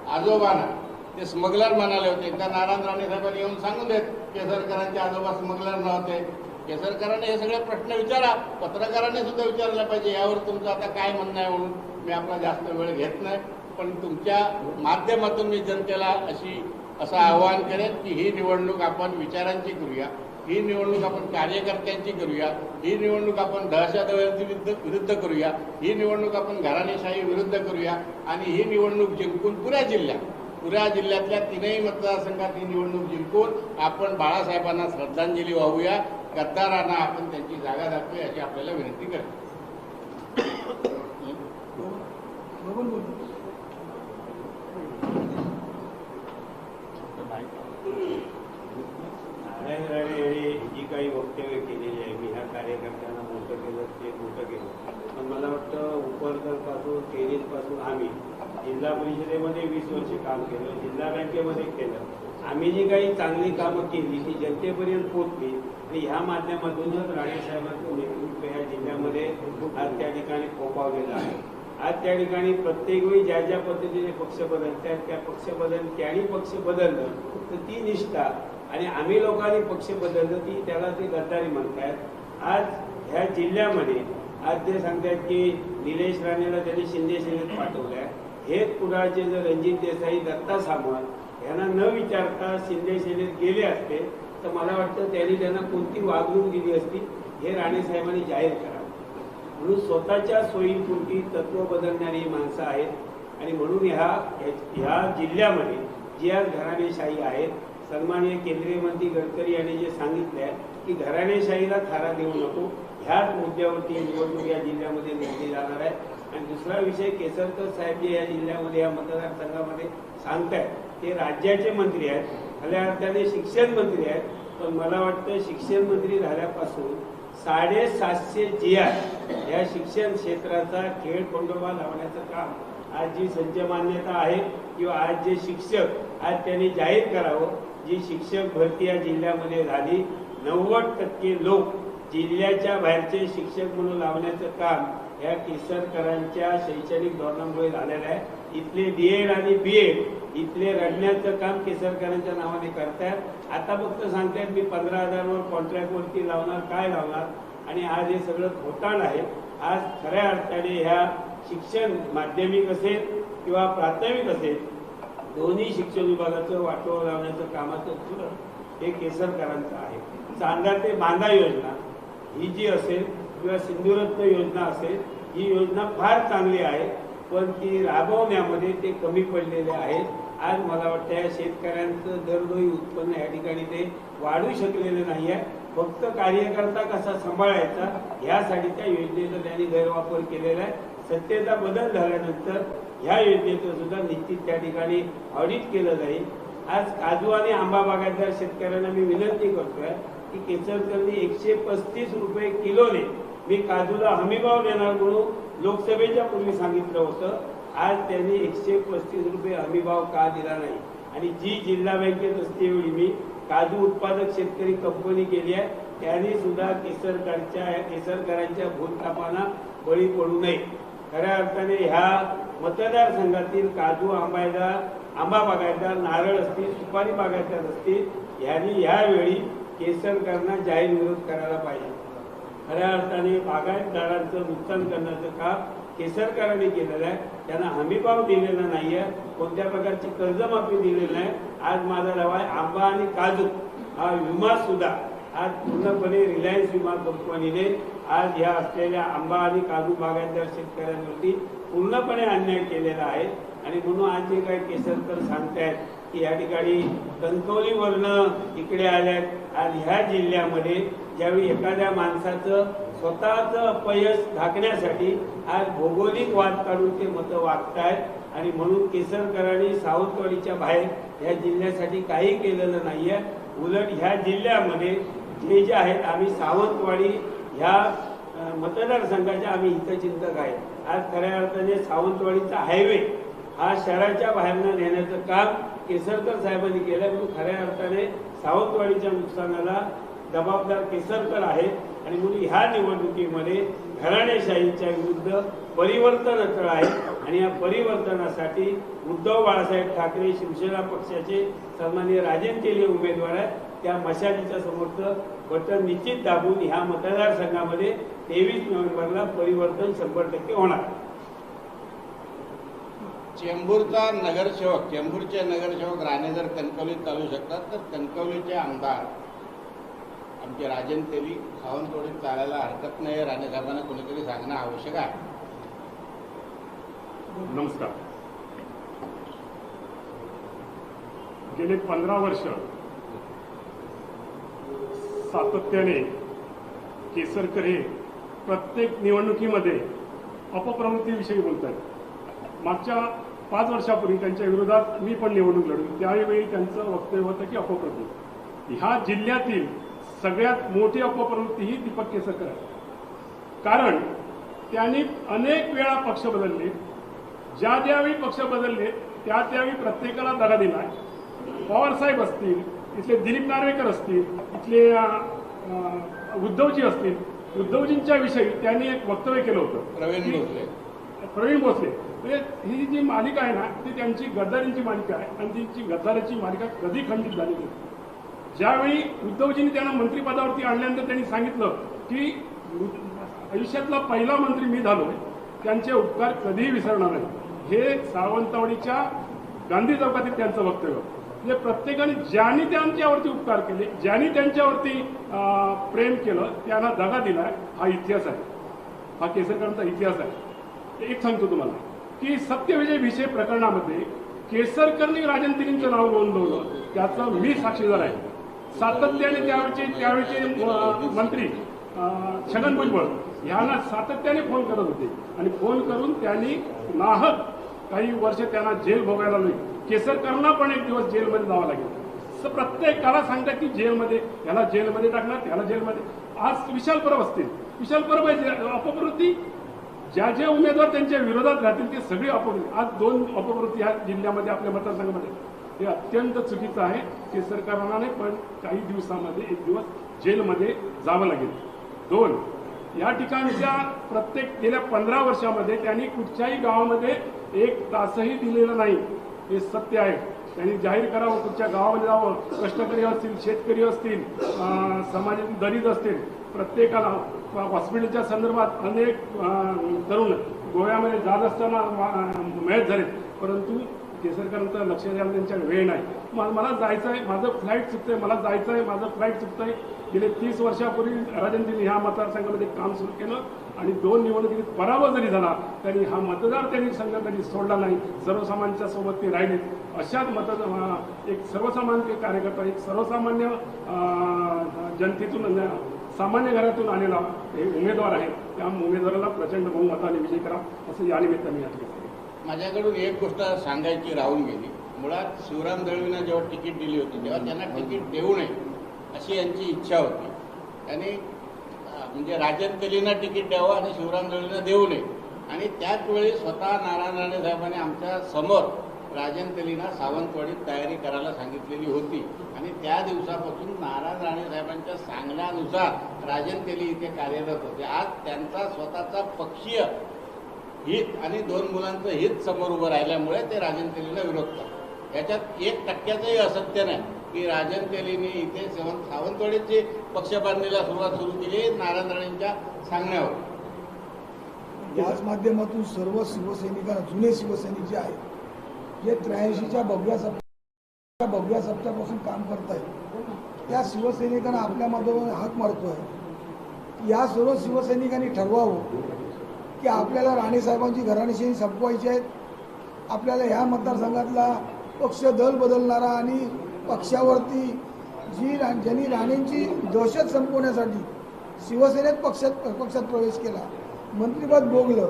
आजोबांना ते स्मगलर म्हणाले होते. एकदा नारायण राणे साहेबांनी येऊन सांगून देत केसरकरांचे आजोबा स्मगलर नव्हते. केसरकरांनी हे सगळे प्रश्न विचारा. पत्रकारांनी सुद्धा विचारलं पाहिजे. यावर तुमचं आता काय म्हणणं आहे म्हणून मी आपला जास्त वेळ घेत नाही, पण तुमच्या माध्यमातून मी जनतेला असं आवाहन करेन की ही निवडणूक आपण विचारांची करूया, ही निवडणूक आपण कार्यकर्त्यांची करूया, ही निवडणूक आपण दहशतवादी विरुद्ध करूया, ही निवडणूक आपण घराणेशाही विरुद्ध करूया आणि ही निवडणूक जिंकून पुऱ्या जिल्ह्यातल्या 3ही मतदारसंघात ही निवडणूक जिंकून आपण बाळासाहेबांना श्रद्धांजली वाहूया. गद्दारांना आपण त्यांची जागा दाखवूया अशी आपल्याला विनंती करतो. नारायण राणे यांनी जी काही वक्तव्य केलेली आहे, मी ह्या कार्यकर्त्यांना मोठं केलं ते मोठं केलं, पण मला वाटतं उपरकरपासून केरीजपासून आम्ही जिल्हा परिषदेमध्ये 20 वर्ष काम केलं, जिल्हा बँकेमध्ये केलं. आम्ही जी काही चांगली कामं केली ती जनतेपर्यंत पोहोचली आणि ह्या माध्यमातूनच राणेसाहेबांचं नेतृत्व ह्या जिल्ह्यामध्ये आज त्या ठिकाणी फोपावलेलं आहे. आज त्या ठिकाणी प्रत्येक वेळी ज्या ज्या पद्धतीने पक्ष बदलतात त्या त्यांनी पक्ष बदललं तर ती निष्ठा आणि आम्ही लोकांनी पक्ष बदललं ती त्याला ते गद्दारी म्हणतात. आज ह्या जिल्ह्यामध्ये आज ते सांगतात की निलेश राणेला त्यांनी शिंदे सेनेत पाठवलंय. हेच कुणाचे जर रणजित देसाई, दत्ता सामंत यांना न विचारता शिंदे सेनेत गेले असते तर मला वाटतं त्यांना कोणती वागणूक दिली असती हे राणेसाहेबांनी जाहीर करावं. म्हणून स्वतःच्या सोयीपुरती तत्व बदलणारी माणसं आहेत आणि म्हणून ह्या जिल्ह्यामध्ये जी आज घराणेशाही आहे, सन्माननीय केंद्रीय मंत्री गडकरी यांनी जे सांगितले आहे की घराणेशाहीला थारा देऊ नको, ह्याच मुद्द्यावरती निवडणूक या जिल्ह्यामध्ये लढली जाणार आहे. आणि दुसरा विषय, केसरकर साहेब जे या जिल्ह्यामध्ये या मतदारसंघामध्ये सांगतायत ते राज्याचे मंत्री आहेत, खऱ्या अर्थाने शिक्षण मंत्री आहेत, पण मला वाटतं शिक्षण मंत्री झाल्यापासून 750 GR या शिक्षण क्षेत्राचा खेळखंडोबा लावण्याचं काम आज जी संच मान्यता आहे किंवा आज जे शिक्षक आज त्यांनी जाहीर करावं, जी शिक्षक भरती या जिल्ह्यामध्ये झाली, 90% लोक जिल्ह्याच्या बाहेरचे शिक्षक म्हणून लावण्याचं काम या केसरकरांच्या शैक्षणिक धोरणामुळे झालेलं आहे. इथले DED आणि BEd इथले रडण्याचं काम केसरकरांच्या नावाने करतायत. आता फक्त सांगतायत मी 15,000 वर कॉन्ट्रॅक्टवरती लावणार, काय लावणार, आणि आज हे सगळं घोटाळ आहे. आज खऱ्या अर्थाने ह्या शिक्षण माध्यमिक असेल किंवा प्राथमिक असेल दोन्ही शिक्षण विभागाचं वाटोळं लावण्याचं कामाचं सुरू हे केसरकरांचं आहे. चांदा ते बांधा योजना ही जी असेल किंवा सिंधुरत्न योजना असेल, ही योजना फार चांगली आहे, पण ती राबवण्यामध्ये ते कमी पडलेले आहेत. आज मला वाटतं या शेतकऱ्यांचं दरडोई उत्पन्न या ठिकाणी ते वाढू शकलेलं नाही आहे. फक्त कार्यकर्ता कसा सांभाळायचा यासाठी त्या योजनेचा त्यांनी गैरवापर केलेला आहे. सत्तेचा बदल झाल्यानंतर ह्या योजनेचं सुद्धा निश्चित त्या ठिकाणी ऑडिट केलं जाईल. आज काजू आणि आंबा बागायतदार शेतकऱ्यांना मी विनंती करतोय की केसरकरनी 135 रुपये किलोने मी काजूला हमीभाव देणार म्हणून लोकसभेच्या पूर्वी सांगितलं होतं. आज त्यांनी 135 रुपये हमीभाव का दिला नाही, आणि जी जिल्हा बँकेत असते वेळी मी काजू उत्पादक शेतकरी कंपनी केली आहे त्यांनी सुद्धा केसरकरांच्या भूलथापांना बळी पडू नये. खऱ्या अर्थाने ह्या मतदारसंघातील काजू आंबा बागायतदार, नारळ असतील, सुपारी बागायतदार असतील यांनी यावेळी केसरकरांना जाहीर विरोध करायला पाहिजे. खऱ्या अर्थाने बागायतदारांचं नुकसान करण्याचं काम केसरकरांनी केलेलं आहे. त्यांना हमीभाव दिलेला नाही आहे, कोणत्या प्रकारची कर्जमाफी दिलेली नाही. आज माझा दावा आहे आंबा आणि काजू हा विमा सुद्धा आज पूर्णपणे रिलायन्स विमा कंपनीने आज ह्या असलेल्या आंबा आणि काजू बागायतदार शेतकऱ्यांवरती पूर्णपणे अन्याय केलेला आहे. आणि म्हणून आज जे काही केसरकर सांगतायत की या ठिकाणी कणकवलीवरनं इकडे आल्यात, आज ह्या जिल्ह्यामध्ये ज्यावेळी एखाद्या माणसाचं स्वतःचं अपयश झाकण्यासाठी आज भौगोलिक वाद काढून ते मतं वागतायत. आणि म्हणून केसरकरांनी सावंतवाडीच्या बाहेर ह्या जिल्ह्यासाठी काही केलेलं नाहीये. उलट ह्या जिल्ह्यामध्ये जे आहेत, आम्ही सावंतवाडी ह्या मतदारसंघाचे आम्ही हितचिंतक आहे. आज खऱ्या अर्थाने सावंतवाडीचा हायवे हा शहराच्या बाहेरनं नेण्याचं काम केसरकर साहेबांनी केलं. म्हणून खऱ्या अर्थाने सावंतवाडीच्या नुकसानाला जबाबदार केसरकर आहेत. आणि म्हणून ह्या निवडणुकीमध्ये घराणेशाहीच्या विरुद्ध परिवर्तन अटळ आहे. आणि या परिवर्तनासाठी उद्धव बाळासाहेब ठाकरे शिवसेना पक्षाचे सन्माननीय राजन तेली उमेदवार आहेत. त्या मशालीच्या समोरचं बटन निश्चित दाबून ह्या मतदारसंघामध्ये 23 नोव्हेंबरला परिवर्तन 100% होणार. चेंबूरचा नगरसेवक, चेंबूरचे नगरसेवक राणे जर कणकवलीत चालू शकतात, तर कणकवलीचे आमदार आमचे राजन तेली सावंतवाडीत चालायला हरकत नाही. राणे साहेबांना कोणीतरी सांगणं आवश्यक आहे. नमस्कार. गेले 15 वर्ष सातत्याने केसरकर हे प्रत्येक निवडणुकीमध्ये अपप्रवृत्तीविषयी बोलत आहेत. मागच्या 5 वर्षापूर्वी त्यांच्या विरोधात मी पण निवडणूक लढवली. त्यावेळी त्यांचं वक्तव्य होतं की अपप्रवृत्ती. ह्या जिल्ह्यातील सगळ्यात मोठी अपप्रवृत्ती ही दीपक केसरकर आहे. कारण त्यांनी अनेक वेळा पक्ष बदलले. ज्या ज्यावेळी पक्ष बदलले त्या त्यावेळी प्रत्येकाला दगा दिला. पवारसाहेब असतील, इथले दिलीप नार्वेकर असतील, इथले उद्धवजी असतील, उद्धवजींच्या विषयी त्यांनी एक वक्तव्य केलं होतं. प्रवीण भोसले म्हणजे ही जी मालिका आहे ना, ती त्यांची गद्दारींची मालिका आहे. आणि त्यांची गद्दारीची मालिका कधी खंडित झाली नाही. ज्यावेळी उद्धवजींनी त्यांना मंत्रिपदावरती आणल्यानंतर त्यांनी सांगितलं की आयुष्यातला पहिला मंत्री मी झालोय, त्यांचे उपकार कधीही विसरणार नाही. हे सावंतवाडीच्या गांधी चौकातील त्यांचं वक्तव्य. म्हणजे प्रत्येकाने ज्यांनी त्यांच्यावरती उपकार केले, ज्यांनी त्यांच्यावरती प्रेम केलं, त्यांना दगा दिला. हा इतिहास आहे, हा केसरकरांचा इतिहास आहे. एक सांगतो तुम्हाला की सत्यविजय भिसे प्रकरणामध्ये केसरकरनी राजन तेलींचं नाव नोंदवलं, त्याचं मी साक्षीदार आहे. सातत्याने त्यावेळचे मंत्री छगन भुजबळ ह्यांना सातत्याने फोन करत होते. आणि फोन करून त्यांनी नाहक काही वर्ष त्यांना जेल भोगायला लागली. केसरकरांना पण एक दिवस जेलमध्ये जावं लागेल. प्रत्येकाला सांगतात की जेलमध्ये, याला जेलमध्ये टाकणार, त्याला जेलमध्ये. आज विशाल परब असतील, विशाल परब अपप्रवृत्ती, ज्या जे उमेदवार त्यांच्या विरोधात राहतील ते सगळे अपप्रवृत्ती. आज 2 अपप्रवृत्ती ह्या जिल्ह्यामध्ये आपल्या मतदारसंघामध्ये, हे अत्यंत चुकीचं आहे. केसरकरांना नाही पण काही दिवसामध्ये एक दिवस जेलमध्ये जावं लागेल. 2, या ठिकाणच्या प्रत्येक गेल्या 15 वर्षामध्ये त्यांनी कुठच्याही गावामध्ये 1 तासही दिलेला नाही, हे सत्य आहे. त्यांनी जाहीर करावं, कुठच्या गावामध्ये जावं. कष्टकरी असतील, शेतकरी असतील, समाजातील दलित असतील, प्रत्येकाला हॉस्पिटलच्या संदर्भात अनेक तरुण गोव्यामध्ये जात असताना मयत झालेत. परंतु केसरकरांचं लक्ष द्यायला त्यांच्याकडे वेळ नाही. मला जायचं आहे, माझं फ्लाईट चुकतंय, मला जायचं आहे, माझं फ्लाईट चुकतंय. गेले 30 वर्षापूर्वी राजन तेली ह्या मतदारसंघामध्ये काम सुरू केलं आणि 2 निवडणुकीत पराभव जरी झाला तरी हा मतदार त्यांनी संघ कधी सोडला नाही. सर्वसामान्यांच्या सोबत ते राहिले. अशाच एक सर्वसामान्य कार्यकर्ता, एक सर्वसामान्य जनतेतून, सामान्य घरातून आलेला हे उमेदवार आहे. त्या उमेदवाराला प्रचंड बहुमताने विजय करा असं या निमित्ताने यात माझ्याकडून एक गोष्ट सांगायची राहून गेली. मुळात शिवराम दळवींना जेव्हा तिकीट दिली होती तेव्हा त्यांना तिकीट देऊ नये अशी यांची इच्छा होती. त्यांनी म्हणजे राजन तेलींना तिकीट द्यावं आणि शिवराम दळवींना देऊ नये. आणि त्याच वेळी स्वतः नारायण राणे साहेबांनी आमच्या समोर राजन तेलींना सावंतवाडीत तयारी करायला सांगितलेली होती. आणि त्या दिवसापासून नारायण राणे साहेबांच्या सांगण्यानुसार राजन तेली इथे कार्यरत होते. आज त्यांचा स्वतःचा पक्षीय हित आणि 2 मुलांचं हित समोर उभं राहिल्यामुळे ते राजन तेलीला विरोध करतात. याच्यात 1% असत्य नाही की राजन तेलीने इथे सावंतवाडीची पक्षबांधणीला सुरू केली नारायण राणेंच्या सांगण्यावर. याच माध्यमातून सर्व शिवसैनिकांना, जुने शिवसैनिक जे आहेत, जे 83च्या भगव्या सप्त्यापासून काम करत आहेत, त्या शिवसैनिकांना आपल्या माध्यमातून हाक मारतोय या सर्व शिवसैनिकांनी ठरवावं की आपल्याला राणेसाहेबांची घराणेशाही संपवायची आहेत. आपल्याला ह्या मतदारसंघातला पक्ष दल बदलणारा आणि पक्षावरती ज्यांनी राणेंची दहशत संपवण्यासाठी शिवसेनेत पक्षात प्रवेश केला, मंत्रिपद भोगलं,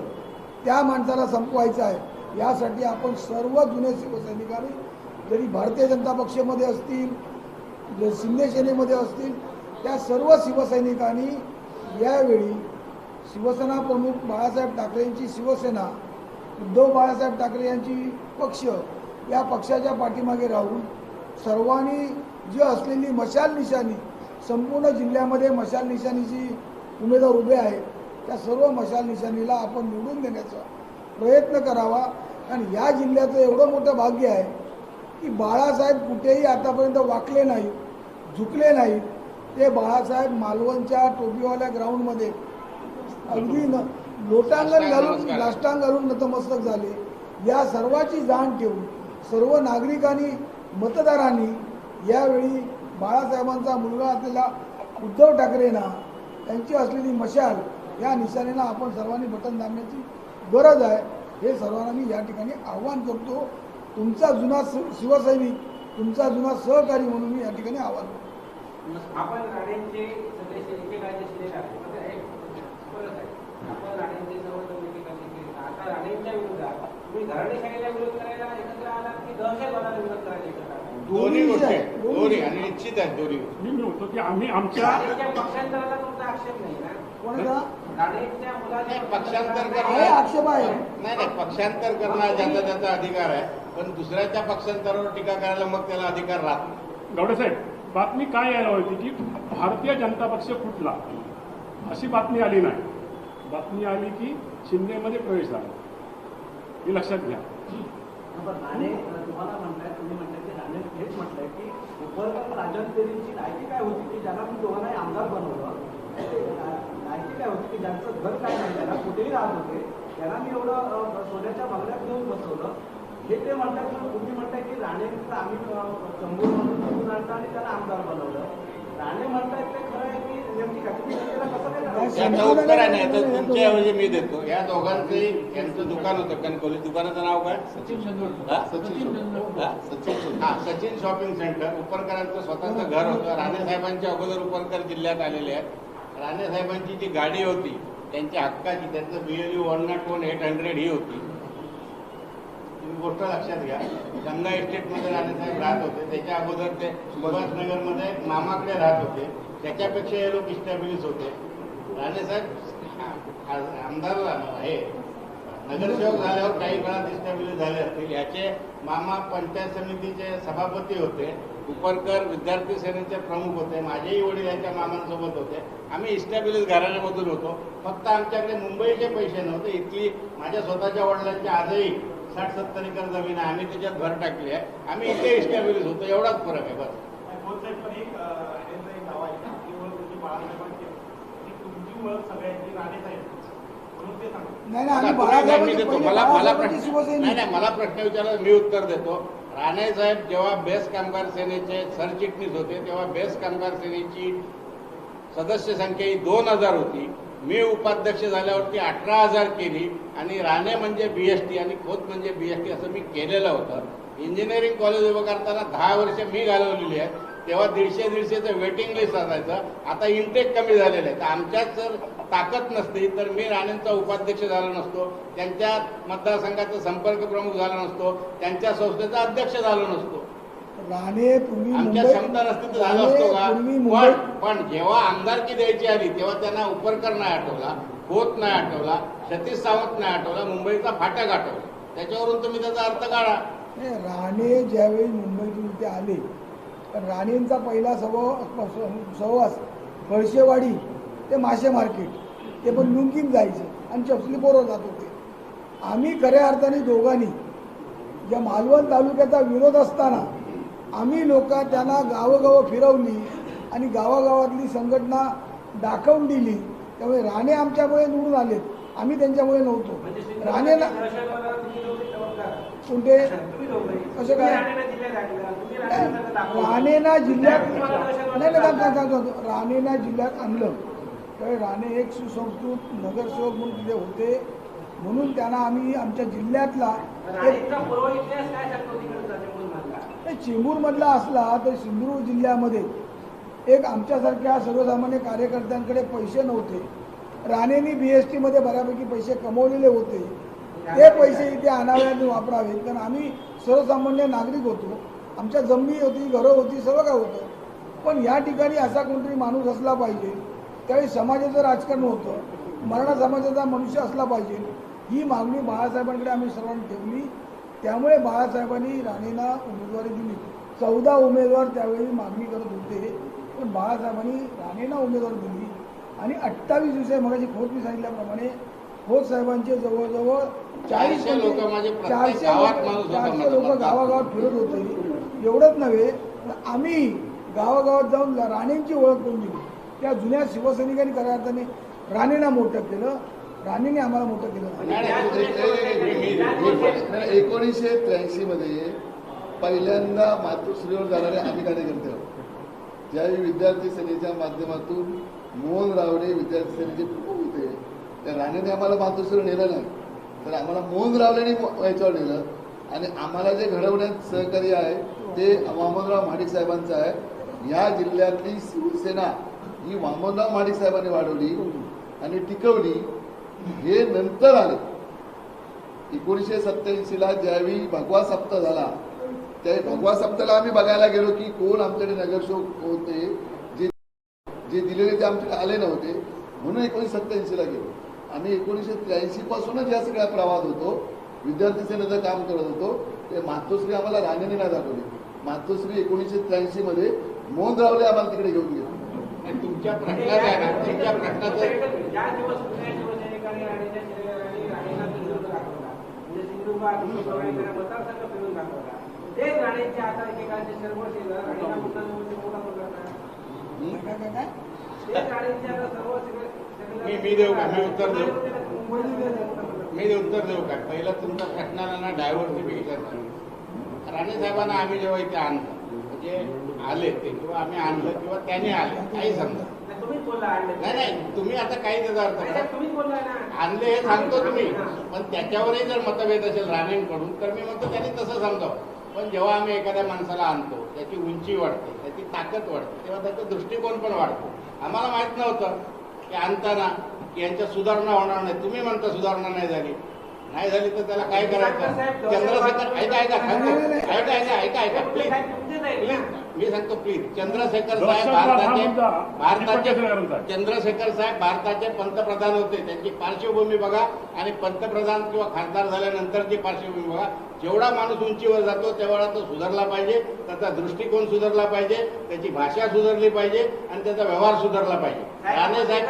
त्या माणसाला संपवायचं आहे. यासाठी आपण सर्व जुने शिवसैनिकांनी, जरी भारतीय जनता पक्षामध्ये असतील, जे शिंदे सेनेमध्ये असतील, त्या सर्व शिवसैनिकांनी यावेळी शिवसेना प्रमुख बाळासाहेब ठाकरेंची शिवसेना, उद्धव बाळासाहेब ठाकरे यांची पक्ष, या पक्षाच्या पाठीमागे राहून सर्वांनी जी असलेली मशाल निशाणी, संपूर्ण जिल्ह्यामध्ये मशाल निशाणीची उमेदवार उभे आहेत, त्या सर्व मशाल निशाणीला आपण निवडून देण्याचा प्रयत्न करावा. आणि या जिल्ह्याचं एवढं मोठं भाग्य आहे की बाळासाहेब कुठेही आतापर्यंत वाकले नाहीत, झुकले नाहीत. ते बाळासाहेब मालवणच्या टोपीवाल्या ग्राउंडमध्ये अगदी लोटांगण घालून, लाष्टांग घालून नतमस्तक झाले. या सर्वाची जाण ठेवून सर्व नागरिकांनी, मतदारांनी यावेळी बाळासाहेबांचा मुलगा असलेला उद्धव ठाकरेंना, त्यांची असलेली मशाल, या निशाणीला आपण सर्वांनी बटन दाबण्याची गरज आहे. हे सर्वांना मी या ठिकाणी आव्हान करतो. तुमचा जुना शिवसैनिक, तुमचा जुना सहकारी म्हणून मी या ठिकाणी आव्हान करतो. आपण राणेंचे सगळे शेतकरी कायदेशीर आहे, परत आहे. आपण राणेंचे सर्व टीका केली. आता राणेंच्या विरोधात तुम्ही घराणेशाहीला विरोध करायला एकत्र आलात की दहशतवादाला विरोध करायला एकत्र आलात? दोन्ही गोष्टी, दोन्ही आणि निश्चित आहेत दोन्ही. मी म्हणतो की आम्ही आमच्या राणेंच्या पक्षांतराला तुमचा आक्षेप नाही ना? कोणाचा राणेंच्या मुलाच्या पक्षांतर आहे? करणं, आक्षेप आहे. नाही, पक्षांतर करणं ज्याचा त्याचा अधिकार आहे, पण दुसऱ्याच्या पक्षांतरावर टीका करायला मग त्याला अधिकार राहत नाही. गवडेसाहेब, बातमी काय यायला होती की भारतीय जनता पक्ष फुटला, अशी बातमी आली नाही. बातमी आली की शिंदेमध्ये प्रवेश झाला. हे लक्षात घ्या. राणे तुम्हाला म्हणताय, तुम्ही म्हणताय की राणे हेच म्हटलंय की उपरकर राजन लायकी काय होती की ज्यांना मी दोघांनाही आमदार बनवलं, लायकी काय होती की ज्यांचं घर काय नाही, त्यांना कुठेही राहत होते, त्यांना मी एवढं सोन्याच्या बंगल्यात घेऊन बसवलं. हे ते म्हणतात. पण तुम्ही म्हणताय की राणेंचं आम्ही चंबूरमधून घेऊन आणलं आणि त्यांना आमदार बनवलं. राणे म्हणतायत ते खरं आहे की नेमकी काय? तुम्ही जनतेला कसं काय करायचं? त्याचं उत्तर आहे नाही तर तुमच्याऐवजी मी देतो. या दोघांचे, यांचं दुकान होतं कणकवली, दुकानाचं नाव काय? हा? Sachin shopping centre. उपरकरांचं स्वतःचं घर होतं. राणेसाहेबांच्या अगोदर उपरकर जिल्ह्यात आलेले आहेत. राणेसाहेबांची जी गाडी होती त्यांच्या हक्काची, त्यांचं BLU 101-800 ही होती. तुम्ही गोष्ट लक्षात घ्या. गंगा इस्टेटमध्ये राणेसाहेब राहत होते. त्याच्या अगोदर ते सुभाषनगरमध्ये मामाकडे राहत होते. त्याच्यापेक्षा हे लोक इस्टॅब्लिश होते. राणेसाहेब आमदार हे नगरसेवक झाल्यावर काही काळात इस्टॅब्लिश झाले असतील. याचे मामा पंचायत समितीचे सभापती होते. उपरकर विद्यार्थी सेनेचे प्रमुख होते. माझेही वडील यांच्या मामांसोबत होते. आम्ही इस्टॅब्लिश घराण्यामधून होतो. फक्त आमच्याकडे मुंबईचे पैसे नव्हते. इथली माझ्या स्वतःच्या वडिलांची आजही 60-70 एकर जमीन आहे. आम्ही त्याच्यात भर टाकली आहे. आम्ही इथे इस्टॅब्लिश होतो. एवढाच फरक आहे बस. नाही नाही, आम्ही बाळासाहेबांचे पहिले मला बाळासाहेबांचे शिवसैनिक. मला प्रश्न विचारला, मी उत्तर देतो. राणेसाहेब जेव्हा बेस्ट कामगार सेनेचे सरचिटणीस होते तेव्हा बेस्ट कामगार सेनेची सदस्य संख्या ही 2000 होती. मी उपाध्यक्ष झाल्यावरती 18000 केली. आणि राणे म्हणजे BST आणि खोत म्हणजे BST असं मी केलेलं होतं. इंजिनिअरिंग कॉलेज उभं करताना 10 वर्ष मी घालवलेली आहेत. तेव्हा 150-150चं वेटिंग लिस्ट असायचं. आता इनटेक कमी झालेलं आहे. तर आमच्यात जर ताकद नसती तर मी राणेंचा उपाध्यक्ष झाला नसतो, त्यांच्या मतदारसंघाचा संपर्क प्रमुख झाला नसतो, त्यांच्या संस्थेचा अध्यक्ष झालो नसतो. राणे पूर्वी आमच्या क्षमता नसती तर झालं असतो का? पण जेव्हा आमदारकी द्यायची आली तेव्हा त्यांना उपरकर नाही आठवला, खोत नाही आठवला, सतीश सावंत नाही आठवला, मुंबईचा फाटक आठवला. त्याच्यावरून तुम्ही त्याचा अर्थ काढा. राणे ज्यावेळी मुंबईतून इथे आले, पण राणेंचा पहिला सहवास कळशेवाडी ते मासे मार्केट, ते पण लुंकीन जायचे आणि चपली पोरं जात होते. आम्ही खऱ्या अर्थाने दोघांनी ज्या मालवण तालुक्याचा विरोध असताना आम्ही लोक त्यांना गावोगावं फिरवली आणि गावागावातली संघटना दाखवून दिली. त्यामुळे राणे आमच्यामुळे निवडून आलेत, आम्ही त्यांच्यामुळे नव्हतो. राणेला कोणते कसं काय राणेना जिल्ह्यात नाही सांगतो, राणेना जिल्ह्यात आणलं त्यावेळी राणे एक सुसंस्कृत नगरसेवक म्हणून तिथे होते, म्हणून त्यांना आम्ही आमच्या जिल्ह्यातला एक राणेंचा पूर्व इतिहास काय सांगतो तिकडचा चिमूरमधला? चिमूरमधला असला तर सिंधुदुर्ग जिल्ह्यामध्ये एक आमच्यासारख्या सर्वसामान्य कार्यकर्त्यांकडे पैसे नव्हते. राणेंनी BST मध्ये बऱ्यापैकी पैसे कमवलेले होते. ते पैसे इथे आणावे आणि वापरावेत, कारण आम्ही सर्वसामान्य नागरिक होतो. आमच्या जमिनी होती, घरं होती, सगळं काय होतं. पण या ठिकाणी असा कोणतरी माणूस असला पाहिजे. त्यावेळी समाजाचं राजकारण होतं, मराठा समाजाचा मनुष्य असला पाहिजे. ही मागणी बाळासाहेबांकडे आम्ही सर्वांनी ठेवली. त्यामुळे बाळासाहेबांनी राणेंना उमेदवारी दिली. 14 उमेदवार त्यावेळी मागणी करत होते, पण बाळासाहेबांनी राणेंना उमेदवारी दिली. आणि 28 दिवस मगाशी खोत मी सांगितल्याप्रमाणे खोत साहेबांचे जवळजवळ 400 लोक म्हणजे प्रत्येक गावात माणूस होता. 400 लोक गावागावात फिरत होते. एवढंच नव्हे तर आम्ही गावागावात जाऊन राणेंची ओळख करून दिली. त्या जुन्या शिवसैनिकांनी खऱ्या अर्थाने राणेंना मोठं केलं, राणेंनी आम्हाला मोठं केलं. 1983 मध्ये पहिल्यांदा मातोश्रीवर जाणारे आम्ही कार्यकर्ते आहोत. ज्यावेळी विद्यार्थी सेनेच्या माध्यमातून मोहन रावडे विद्यार्थी सेनेचे प्रमुख होते, त्या राणेने आम्हाला मातोश्रीवर नेलं नाही, तर आम्हाला मोहन रावडेने याच्यावर नेलं. आणि आम्हाला जे घडवण्यात सहकार्य आहे ते वामनराव महाडिक साहेबांचं आहे. या जिल्ह्यातली शिवसेना ही वामनराव महाडिक साहेबांनी वाढवली आणि टिकवली. हे नंतर आले. 1987ला ज्यावेळी भगवा सप्ताह झाला, त्यावेळी भगवा सप्ताहाला आम्ही बघायला गेलो की कोण आमच्याकडे नगरसेवक होते. जे दिलेले ते आमच्याकडे आले नव्हते, म्हणून 1987ला गेलो. आम्ही 1983 पासूनच या सगळ्या प्रवाहात होतो, विद्यार्थी सेनेचं काम करत होतो. ते मातोश्री आम्हाला राणेने नाही दाखवली. मातोश्री 1983 मध्ये मोहन रावले आम्हाला तिकडे घेऊन गेले. तुमच्या प्रश्नात आहे ना, तुमच्या प्रश्नाचं ज्या दिवस कुठल्या शिवसैनिकांनी राणेच्या शरीराने राणेला विरोध दाखवला, म्हणजे सिंधुदुर्ग मतदारसंघ फिरून दाखवला, तेच राणेच्या आता एकेकाचे सर्व शेजार राणेला तेच राणेच्या आता सर्व मी देऊ का? मी उत्तर देऊ का? पहिला तुमच्या प्रश्नाला ना डायव्हर्सिफिकेशन. राणे साहेबांना आम्ही जेव्हा इथे आणलं, म्हणजे आले ते किंवा आम्ही आणलं किंवा त्याने आले, काही समजा तुम्हीच बोलला आणले. नाही, तुम्ही आता काही त्याचा अर्थ नाही, करा. तुम्हीच बोलला ना आणले हे सांगतो तुम्ही, पण त्याच्यावरही जर मतभेद असेल राणेंकडून तर मी म्हणतो त्यांनी तसं समजावं. पण जेव्हा आम्ही एखाद्या माणसाला आणतो, त्याची उंची वाढते, त्याची ताकद वाढते, तेव्हा त्याचा दृष्टिकोन पण वाढतो. आम्हाला माहित नव्हतं की आणताना की यांच्या सुधारणा होणार नाही. तुम्ही म्हणता सुधारणा नाही झाली तर त्याला काय करायचं? चंद्रशेखर ऐका प्लीज, मी सांगतो प्लीज. चंद्रशेखर साहेब भारताचे पंतप्रधान होते. त्यांची पार्श्वभूमी बघा आणि पंतप्रधान किंवा खासदार झाल्यानंतरची पार्श्वभूमी बघा. जेवढा माणूस उंचीवर जातो तेवढा तो सुधारला पाहिजे, त्याचा दृष्टिकोन सुधारला पाहिजे, त्याची भाषा सुधारली पाहिजे आणि त्याचा व्यवहार सुधारला पाहिजे. राणे साहेब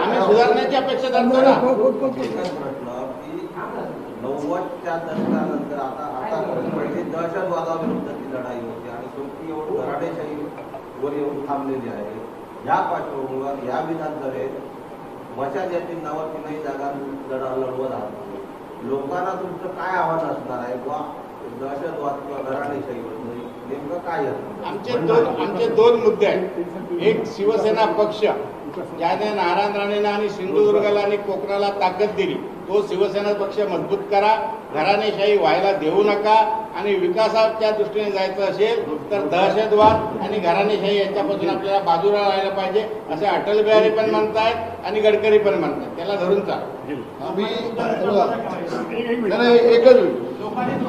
आम्ही सुधारण्याची अपेक्षा धरतो ना. 90च्या दशकानंतर आता पहिली दहशतवादाविरुद्ध ती लढाई होती आणि शेवटी एवढी घराणेशाहीवर येऊन थांबलेली आहे. या पार्श्वभूमीवर या विधानसभेत मशाल यातील नावात 3 जागा लढवत आहात. लोकांना तुमचं काय आव्हान असणार आहे? किंवा दहशतवाद किंवा घराणेशाहीवर नेमकं काय आहे? आमचे दोन मुद्दे आहेत. एक, शिवसेना पक्ष ज्याने नारायण राणेंना आणि सिंधुदुर्गाला आणि कोकणाला ताकद दिली, तो शिवसेना पक्ष मजबूत करा. घराणेशाही व्हायला देऊ नका. आणि विकासाच्या दृष्टीने जायचं असेल तर दहशतवाद आणि घराणेशाही यांच्यापासून आपल्याला बाजूला राहायला पाहिजे, असे अटल बिहारी पण म्हणतायत आणि गडकरी पण म्हणतात. त्याला धरून चाल.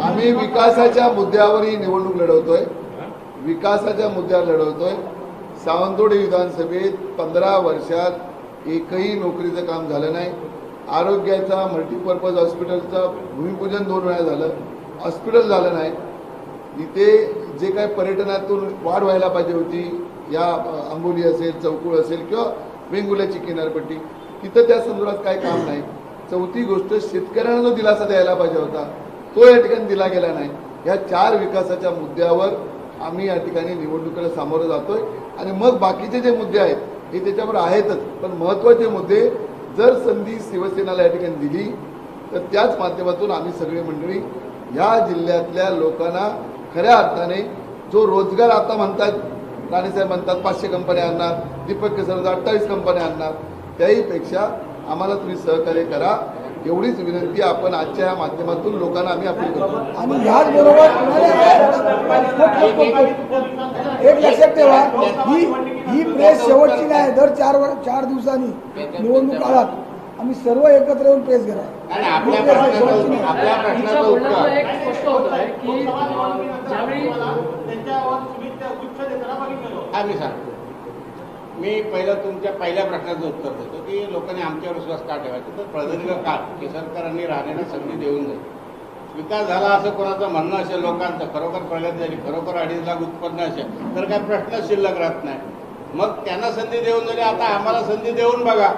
आम्ही विकासाच्या मुद्द्यावर ही निवडणूक लढवतोय. विकासाच्या मुद्द्यावर लढवतोय. सावंतवाडी विधानसभेत 15 वर्षात एकही नोकरीचं काम झालं नाही. आरोग्याचा मल्टीपर्पज हॉस्पिटलचं भूमिपूजन 2 वेळा झालं, हॉस्पिटल झालं नाही. इथे जे काही पर्यटनातून वाढ व्हायला पाहिजे होती, या आंबोली असेल, चौकुळ असेल किंवा वेंगुर्ल्याची किनारपट्टी, तिथं त्या संदर्भात काय काम नाही. चौथी गोष्ट, शेतकऱ्यांना जो दिलासा द्यायला पाहिजे होता तो या ठिकाणी दिला गेला नाही. या 4 विकासाच्या मुद्द्यावर आम्ही या ठिकाणी निवडणुकीला सामोरं जातोय. आणि मग बाकीचे जे मुद्दे आहेत हे त्याच्यावर आहेतच, पण महत्त्वाचे मुद्दे जर संधी शिवसेनेला या ठिकाणी दिली तर त्याच माध्यमातून आम्ही सगळी मंडळी या जिल्ह्यातल्या लोकांना खऱ्या अर्थाने जो रोजगार आता म्हणतात, राणेसाहेब म्हणतात 500 कंपन्या आणणार, दीपक केसर म्हणतात 28 कंपन्या आणणार, त्याहीपेक्षा आम्हाला तुम्ही सहकार्य करा एवढीच विनंती आपण आजच्या या माध्यमातून लोकांना आम्ही अपील करतो. आणि ह्याच बरोबर एक लक्षात ठेवा, ही प्रेस शेवटची नाही. दर 4 दिवसांनी निवडणूक काळात आम्ही सर्व एकत्र येऊन प्रेस घेणार. आणि आपल्या प्रश्नाचं तुमच्या बोलण्याचं एक स्पष्ट होत आहे की ज्यावेळी हा मी सांगतो. मी पहिलं तुमच्या पहिल्या प्रश्नाचं उत्तर देतो की लोकांनी आमच्यावर विश्वास का ठेवायचा. तर प्रदीर्घ काळ केसरकरांनी राणेंना संधी देऊन जाईल. विकास झाला असं कोणाचं म्हणणं असेल लोकांचं, खरोखर प्रगती झाली, खरोखर 2.5 लाख उत्पन्न असेल तर काय प्रश्नच शिल्लक राहत नाही. मग त्यांना संधी देऊन झाली, आता आम्हाला संधी देऊन बघा.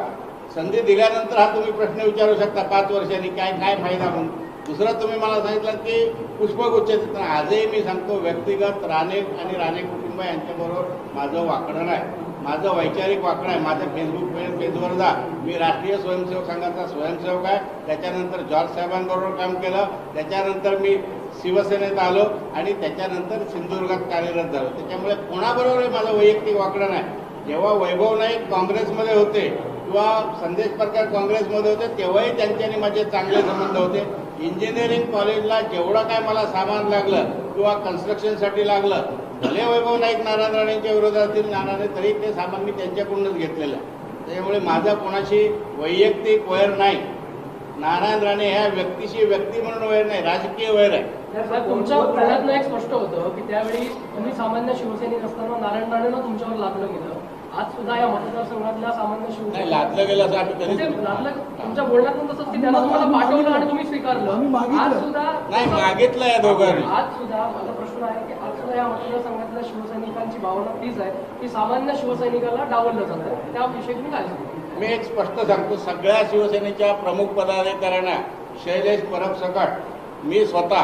संधी दिल्यानंतर हा तुम्ही प्रश्न विचारू शकता 5 वर्षांनी काय काय फायदा म्हणून. दुसरं तुम्ही मला सांगितलं की पुष्पगुच्छ. आजही मी सांगतो, व्यक्तिगत राणे आणि राणे कुटुंब यांच्याबरोबर माझं वाकडं नाही, माझं वैचारिक वाकडं आहे. माझ्या फेसबुक पेजवर जा, मी राष्ट्रीय स्वयंसेवक संघाचा स्वयंसेवक आहे. त्याच्यानंतर जॉर्ज साहेबांबरोबर काम केलं, त्याच्यानंतर मी शिवसेनेत आलो आणि त्याच्यानंतर सिंधुदुर्गात कार्यरत झालो. त्याच्यामुळे कोणाबरोबरही माझं वैयक्तिक वाकडं नाही. जेव्हा वैभव नाईक काँग्रेसमध्ये होते किंवा संदेश परकार काँग्रेसमध्ये होते तेव्हाही त्यांच्यानी माझे चांगले संबंध होते. इंजिनिअरिंग कॉलेजला जेवढं काय मला सामान लागलं किंवा कन्स्ट्रक्शनसाठी लागलं, भले वैभव नाईक नारायण राणेंच्या विरोधातील नारायण तरी ते सामान मी त्यांच्याकडूनच घेतलेलं आहे. त्याच्यामुळे माझा कोणाशी वैयक्तिक वैर नाही. नारायण राणे ह्या व्यक्तीशी व्यक्ती म्हणून वैर नाही, राजकीय वैर आहे. तुमच्या बोलण्यातनं एक स्पष्ट होतं की त्यावेळी तुम्ही सामान्य शिवसैनिक असताना नारायण राणेंना तुमच्यावर लागलं गेलं. आज सुद्धा या मतदारसंघातल्या सामान्य नाही, शिवसैनिक लादलं गेलं असं आम्ही कधीच लादलं. तुमच्या बोलण्यातून तसंच की त्यांना तुम्हाला पाठवलं आणि तुम्ही स्वीकारलं. आज सुद्धा नाही मागितलं या दोघांनी. आज सुद्धा माझा प्रश्न आहे की आज सुद्धा या मतदारसंघातल्या शिवसैनिकांची भावना तीच आहे की सामान्य शिवसैनिकाला डावललं जातं. त्याविषयी तुम्ही काय सांगता? मी एक स्पष्ट सांगतो, सगळ्या शिवसेनेच्या प्रमुख पदाधिकाऱ्यांना शैलेश परब सकट मी स्वतः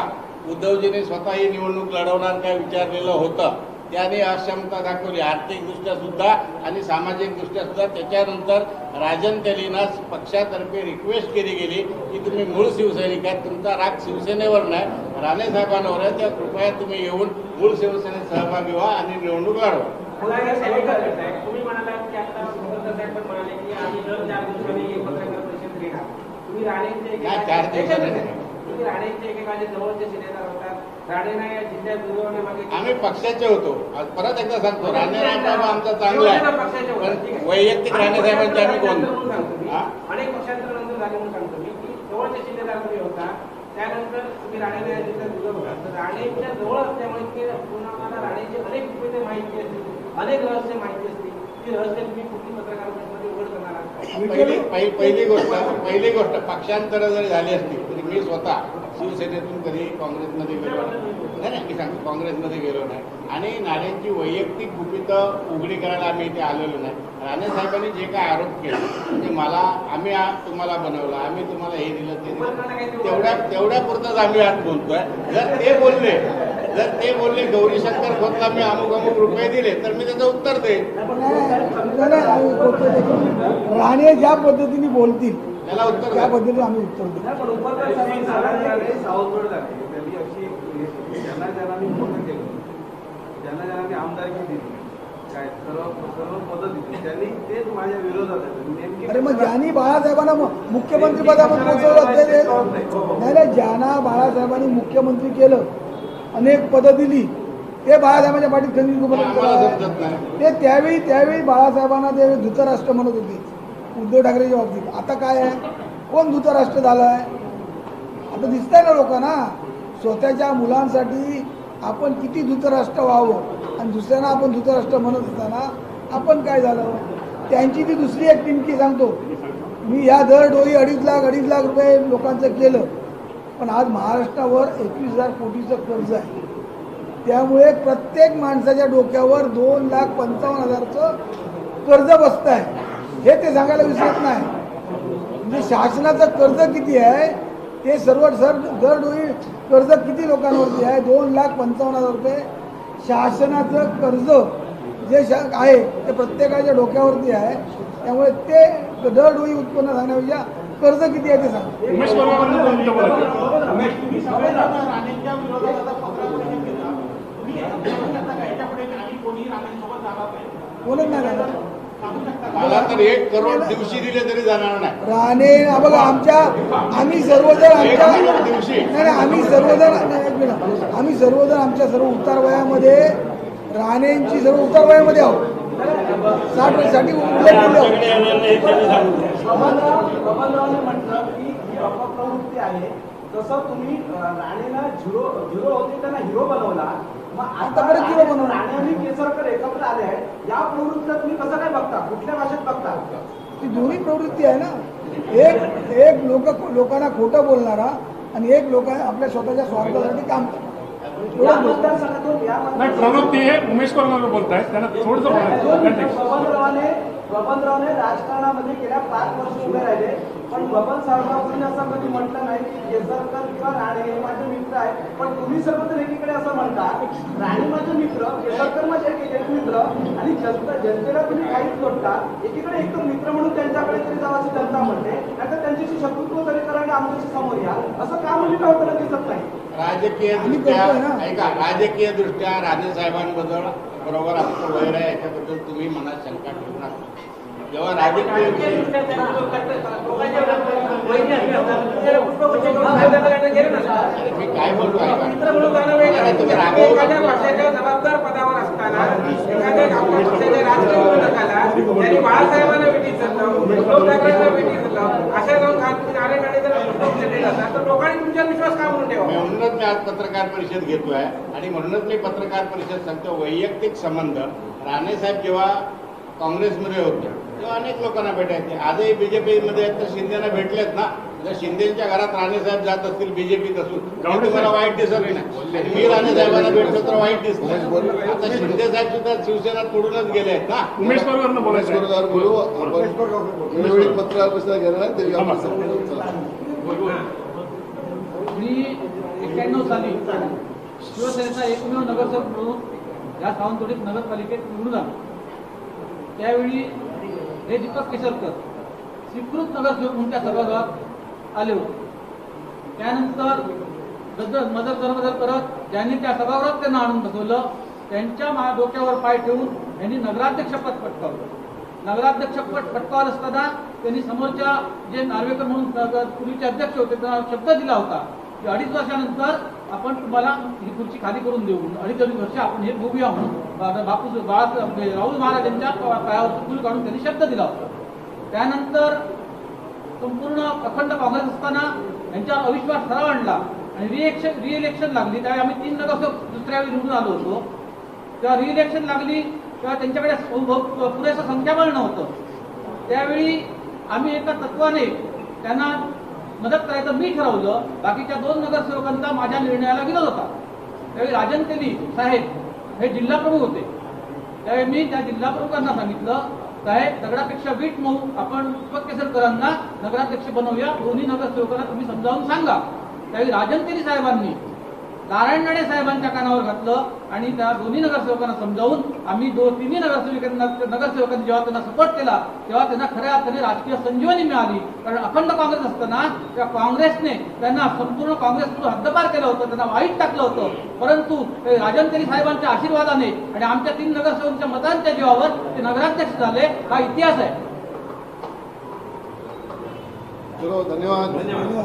उद्धवजींनी स्वतः ही निवडणूक लढवणार काय विचारलेलं होतं. त्याने अक्षमता दाखवली आर्थिकदृष्ट्या सुद्धा आणि सामाजिकदृष्ट्या सुद्धा. त्याच्यानंतर राजन तेलींना पक्षातर्फे रिक्वेस्ट केली गेली की तुम्ही मूळ शिवसैनिक आहेत, तुमचा राग शिवसेनेवर नाही राणे साहेबांवर आहे, त्या कृपया तुम्ही येऊन मूळ शिवसेनेत सहभागी व्हा आणि निवडणूक लढवा. तुम्ही म्हणालात की आता साहेब पण म्हणाले की आम्ही दर 4 दिवसांनी पत्रकार परिषद घेणार. तुम्ही राणेंचे काय 4 दिवसांनी? तुम्ही राणेंचे एकेकाचे जवळचे शिलेदार होतात. राणेंना या जिल्ह्यात दुर्गवण्यामागे आम्ही पक्षाचे होतो. आज परत एकदा सांगतो, राणे रामराव आमचा चांगला आहे, पण वैयक्तिक राणे साहेबांचे आम्ही कोण. अनेक पक्षांतरानंतर झाले म्हणून सांगतो मी की जवळचे शिलेदार तुम्ही होता. त्यानंतर तुम्ही राणेंना या जिल्ह्यात दुर्गवला. तर राणेंच्या जवळ असल्यामुळे पुन्हा राणेची अनेक गुपिते माहिती असतील, अनेक रहस्य माहिती असतील. ती रहस्य तुम्ही कुठली पत्रकार परिषदेमध्ये उघड करणार आहात? पहिली गोष्ट पक्षांतर जरी झाली असती तरी मी स्वतः शिवसेनेतून कधी काँग्रेसमध्ये गेलो नाही. मी सांगतो काँग्रेसमध्ये गेलो नाही आणि नाण्यांची वैयक्तिक गुपितं उघडी करायला आम्ही इथे आलेलो नाही. राणे साहेबांनी जे काय आरोप केले ते मला आम्ही तुम्हाला बनवलं, आम्ही तुम्हाला हे दिलं ते दिलं, तेवढ्यापुरतंच आम्ही आज बोलतोय. जर ते बोलले गौरीशंकर खोतला मी अमुक रुपये दिले तर मी त्याचं उत्तर देईन. राणे ज्या पद्धतीने बोलतील त्याला उत्तर त्या द्या. पद्धतीने आम्ही उत्तर देऊ. पण उपप्रधान सावधगड झाले. त्यांनी अशी ज्यांना ज्यांना मी मोठं केलं, ज्यांना आमदारकी दिली, काय सर्व पदं दिली, त्यांनी तेच माझ्या विरोधात आहे. अरे मग ज्यांनी बाळासाहेबांना मुख्यमंत्री पदावर पोहोचवलं नाही, ज्यांना बाळासाहेबांनी मुख्यमंत्री केलं, अनेक पदं दिली, ते बाळासाहेबांच्या पाठीत खंडित ते त्यावेळी बाळासाहेबांना ते धृतराष्ट्र म्हणत होते उद्धव ठाकरेच्या बाबतीत. आता काय आहे, कोण धृतराष्ट्र झालाय? आता दिसतंय ना लोकांना. स्वतःच्या मुलांसाठी आपण किती धृतराष्ट्र व्हावं आणि दुसऱ्यांना आपण धृतराष्ट्र म्हणत असताना आपण काय झालं. त्यांची ती दुसरी एक टिमकी सांगतो मी. या दर डोळी 2.5 लाख रुपये लोकांचं केलं, पण आज महाराष्ट्रावर 21,000 कोटीचं कर्ज आहे. त्यामुळे प्रत्येक माणसाच्या डोक्यावर 2,55,000चं कर्ज बसत आहे. हे ते सांगायला विसरत नाही. म्हणजे शासनाचं कर्ज किती आहे ते सर्व दरडोई कर्ज किती लोकांवरती आहे. 2,55,000 रुपये शासनाचं कर्ज जे आहे ते प्रत्येकाच्या डोक्यावरती आहे. त्यामुळे ते दरडोई उत्पन्न सांगण्यापेक्षा कर्ज किती आहे ते सांगा. उमेश परब बोलत नाही दादा. मला तर 1 करोड दिवशी दिले तरी जाणार नाही. राणे हा बघा आम्ही सर्वजण आमच्या 1 करोड दिवशी. नाही आम्ही सर्वजण नाही, एक मिनिट. आम्ही सर्वजण आमच्या सर्व उतार वयामध्ये राणेंची सर्व उतार वयामध्ये आहोत. 60 साठी उल्लेख केले बबनरावने म्हटलं की ही अपप्रवृत्ती आहे. जसं तुम्ही राणेला झिरो होते त्यांना हिरो बनवला, मग आता परत hero बनवला. राणे आणि केसरकर एकत्र आले आहेत, या प्रवृत्तीला तुम्ही कसं काय बघता, कुठल्या भाषेत बघता? ती दोन्ही प्रवृत्ती आहे ना. एक लोकांना खोटं बोलणारा आणि एक लोक आपल्या स्वतःच्या स्वार्थासाठी काम करणार. या मतदारसंघातून नाही, प्रवृत्ती हे उमेश कोरगावकर बोलतायत, त्यांना थोडंसं बोलायचं. बबनरावने राजकारणामध्ये गेल्या 5 वर्ष उभे राहिले, पण बबन साहेबांनी असं कधी म्हटलं नाही की केसरकर किंवा राणे हे माझे मित्र आहेत. पण तुम्ही सर्वजण एकीकडे असं म्हणता राणे माझे मित्र, केसरकर माझे एक मित्र, आणि जनतेला तुम्ही काहीच करता. एकीकडे एक मित्र म्हणून त्यांच्याकडे तरी जावाची जनता म्हणते, नाहीतर त्यांच्याशी शत्रुत्व तरी करा आणि आमच्याशी समोर या, असं का म्हणजे होताना दिसत नाही. राजकीय दृष्ट्या राणे साहेबांबद्दल बरोबर आमचं वैर आहे, याच्याबद्दल तुम्ही मनात शंका ठेवू नका. जेव्हा राजकीय मी काय बोलतो एखाद्या पक्षाच्या जबाबदार पदावर असताना एखाद्या पक्षाच्या राजकीय विरोधकाला त्यांनी बाळासाहेबांना भेटी धरलं, उद्धव ठाकरेंना भेटी धरलं, अशा जाऊन नारायण राणे जर पक्षाचे जातात तर लोकांनी तुमच्यावर विश्वास का म्हणून ठेवा? म्हणूनच मी आज पत्रकार परिषद घेतोय आणि म्हणूनच मी पत्रकार परिषद सांगतो. वैयक्तिक संबंध राणेसाहेब जेव्हा काँग्रेसमध्ये होते तेव्हा अनेक लोकांना भेटायचे. आजही बीजेपीमध्ये आहेत तर शिंदेना भेटलेत ना. जर शिंदेच्या घरात राणेसाहेब जात असतील बीजेपीत असून तर तुम्हाला वाईट दिसत नाही. आणि मी राणेसाहेबांना भेटलो तर वाईट दिसतं. आता शिंदे साहेब सुद्धा शिवसेना तोडूनच गेले आहेत ना. उमेश कोरगावकर बोलायचं. बोलू आपण वेळोवेळी पत्रकार परिषद घेणार आहे, तरी आपण संपूर्ण चला. मी 91 साली शिवसेनेचा एकमेव नगरसेवक म्हणून या सावंतवाडीत नगरपालिकेत निवडून आलो. त्यावेळी हे दीपक केसरकर स्वीकृत नगरसेवक म्हणून त्या सभागृहात आले होते. त्यानंतर मदत करत ज्यांनी त्या सभागृहात त्यांना आणून बसवलं, त्यांच्या डोक्यावर पाय ठेवून यांनी नगराध्यक्षपद पटकावलं. नगराध्यक्षपद पटकावत असताना त्यांनी समोरच्या जे नार्वेकर म्हणून पूर्वीचे अध्यक्ष होते त्यांना शब्द दिला होता की 2.5 वर्षानंतर आपण तुम्हाला ही खुर्ची खाली करून देऊ. 2.5 वर्ष आपण हे बघूया म्हणून राहुल महाराज यांच्या पायावर फुल काढून त्यांनी शब्द दिला होता. त्यानंतर संपूर्ण अखंड काँग्रेस असताना यांच्यावर अविश्वास ठराव आणला आणि रिइलेक्शन लागली. त्यावेळी आम्ही 3 नगरसेवक दुसऱ्या वेळी निवडून आलो होतो. तेव्हा रिइलेक्शन लागली तेव्हा त्यांच्याकडे पुरेसं संख्याबळ नव्हतं. त्यावेळी आम्ही एका तत्वाने त्यांना मदत करायचं मी ठरवलं. बाकीच्या 2 नगरसेवकांचा माझ्या निर्णयाला विरोध होता. त्यावेळी राजन तेली साहेब हे जिल्हा प्रमुख होते. त्यावेळी मी त्या जिल्हा प्रमुखांना सांगितलं, साहेब दगडापेक्षा वीट मऊ, आपण दीपक केसरकरांना नगराध्यक्ष बनवूया, दोन्ही नगरसेवकांना तुम्ही समजावून सांगा. त्यावेळी राजन तेली साहेबांनी नारायण राणे साहेबांच्या कानावर घातलं आणि त्या दोन्ही नगरसेवकांना समजावून आम्ही तिन्ही नगरसेवकांनी जेव्हा त्यांना सपोर्ट केला तेव्हा त्यांना खऱ्या अर्थाने राजकीय संजीवनी मिळाली. कारण अखंड काँग्रेस असताना त्या काँग्रेसने त्यांना संपूर्ण काँग्रेसमधून हद्दपार केलं होतं, त्यांना वाईट टाकलं होतं. परंतु राजन तेली साहेबांच्या आशीर्वादाने आणि आमच्या 3 नगरसेवकांच्या मतांच्या जीवावर ते नगराध्यक्ष झाले. हा इतिहास आहे. चलो धन्यवाद. धन्यवाद.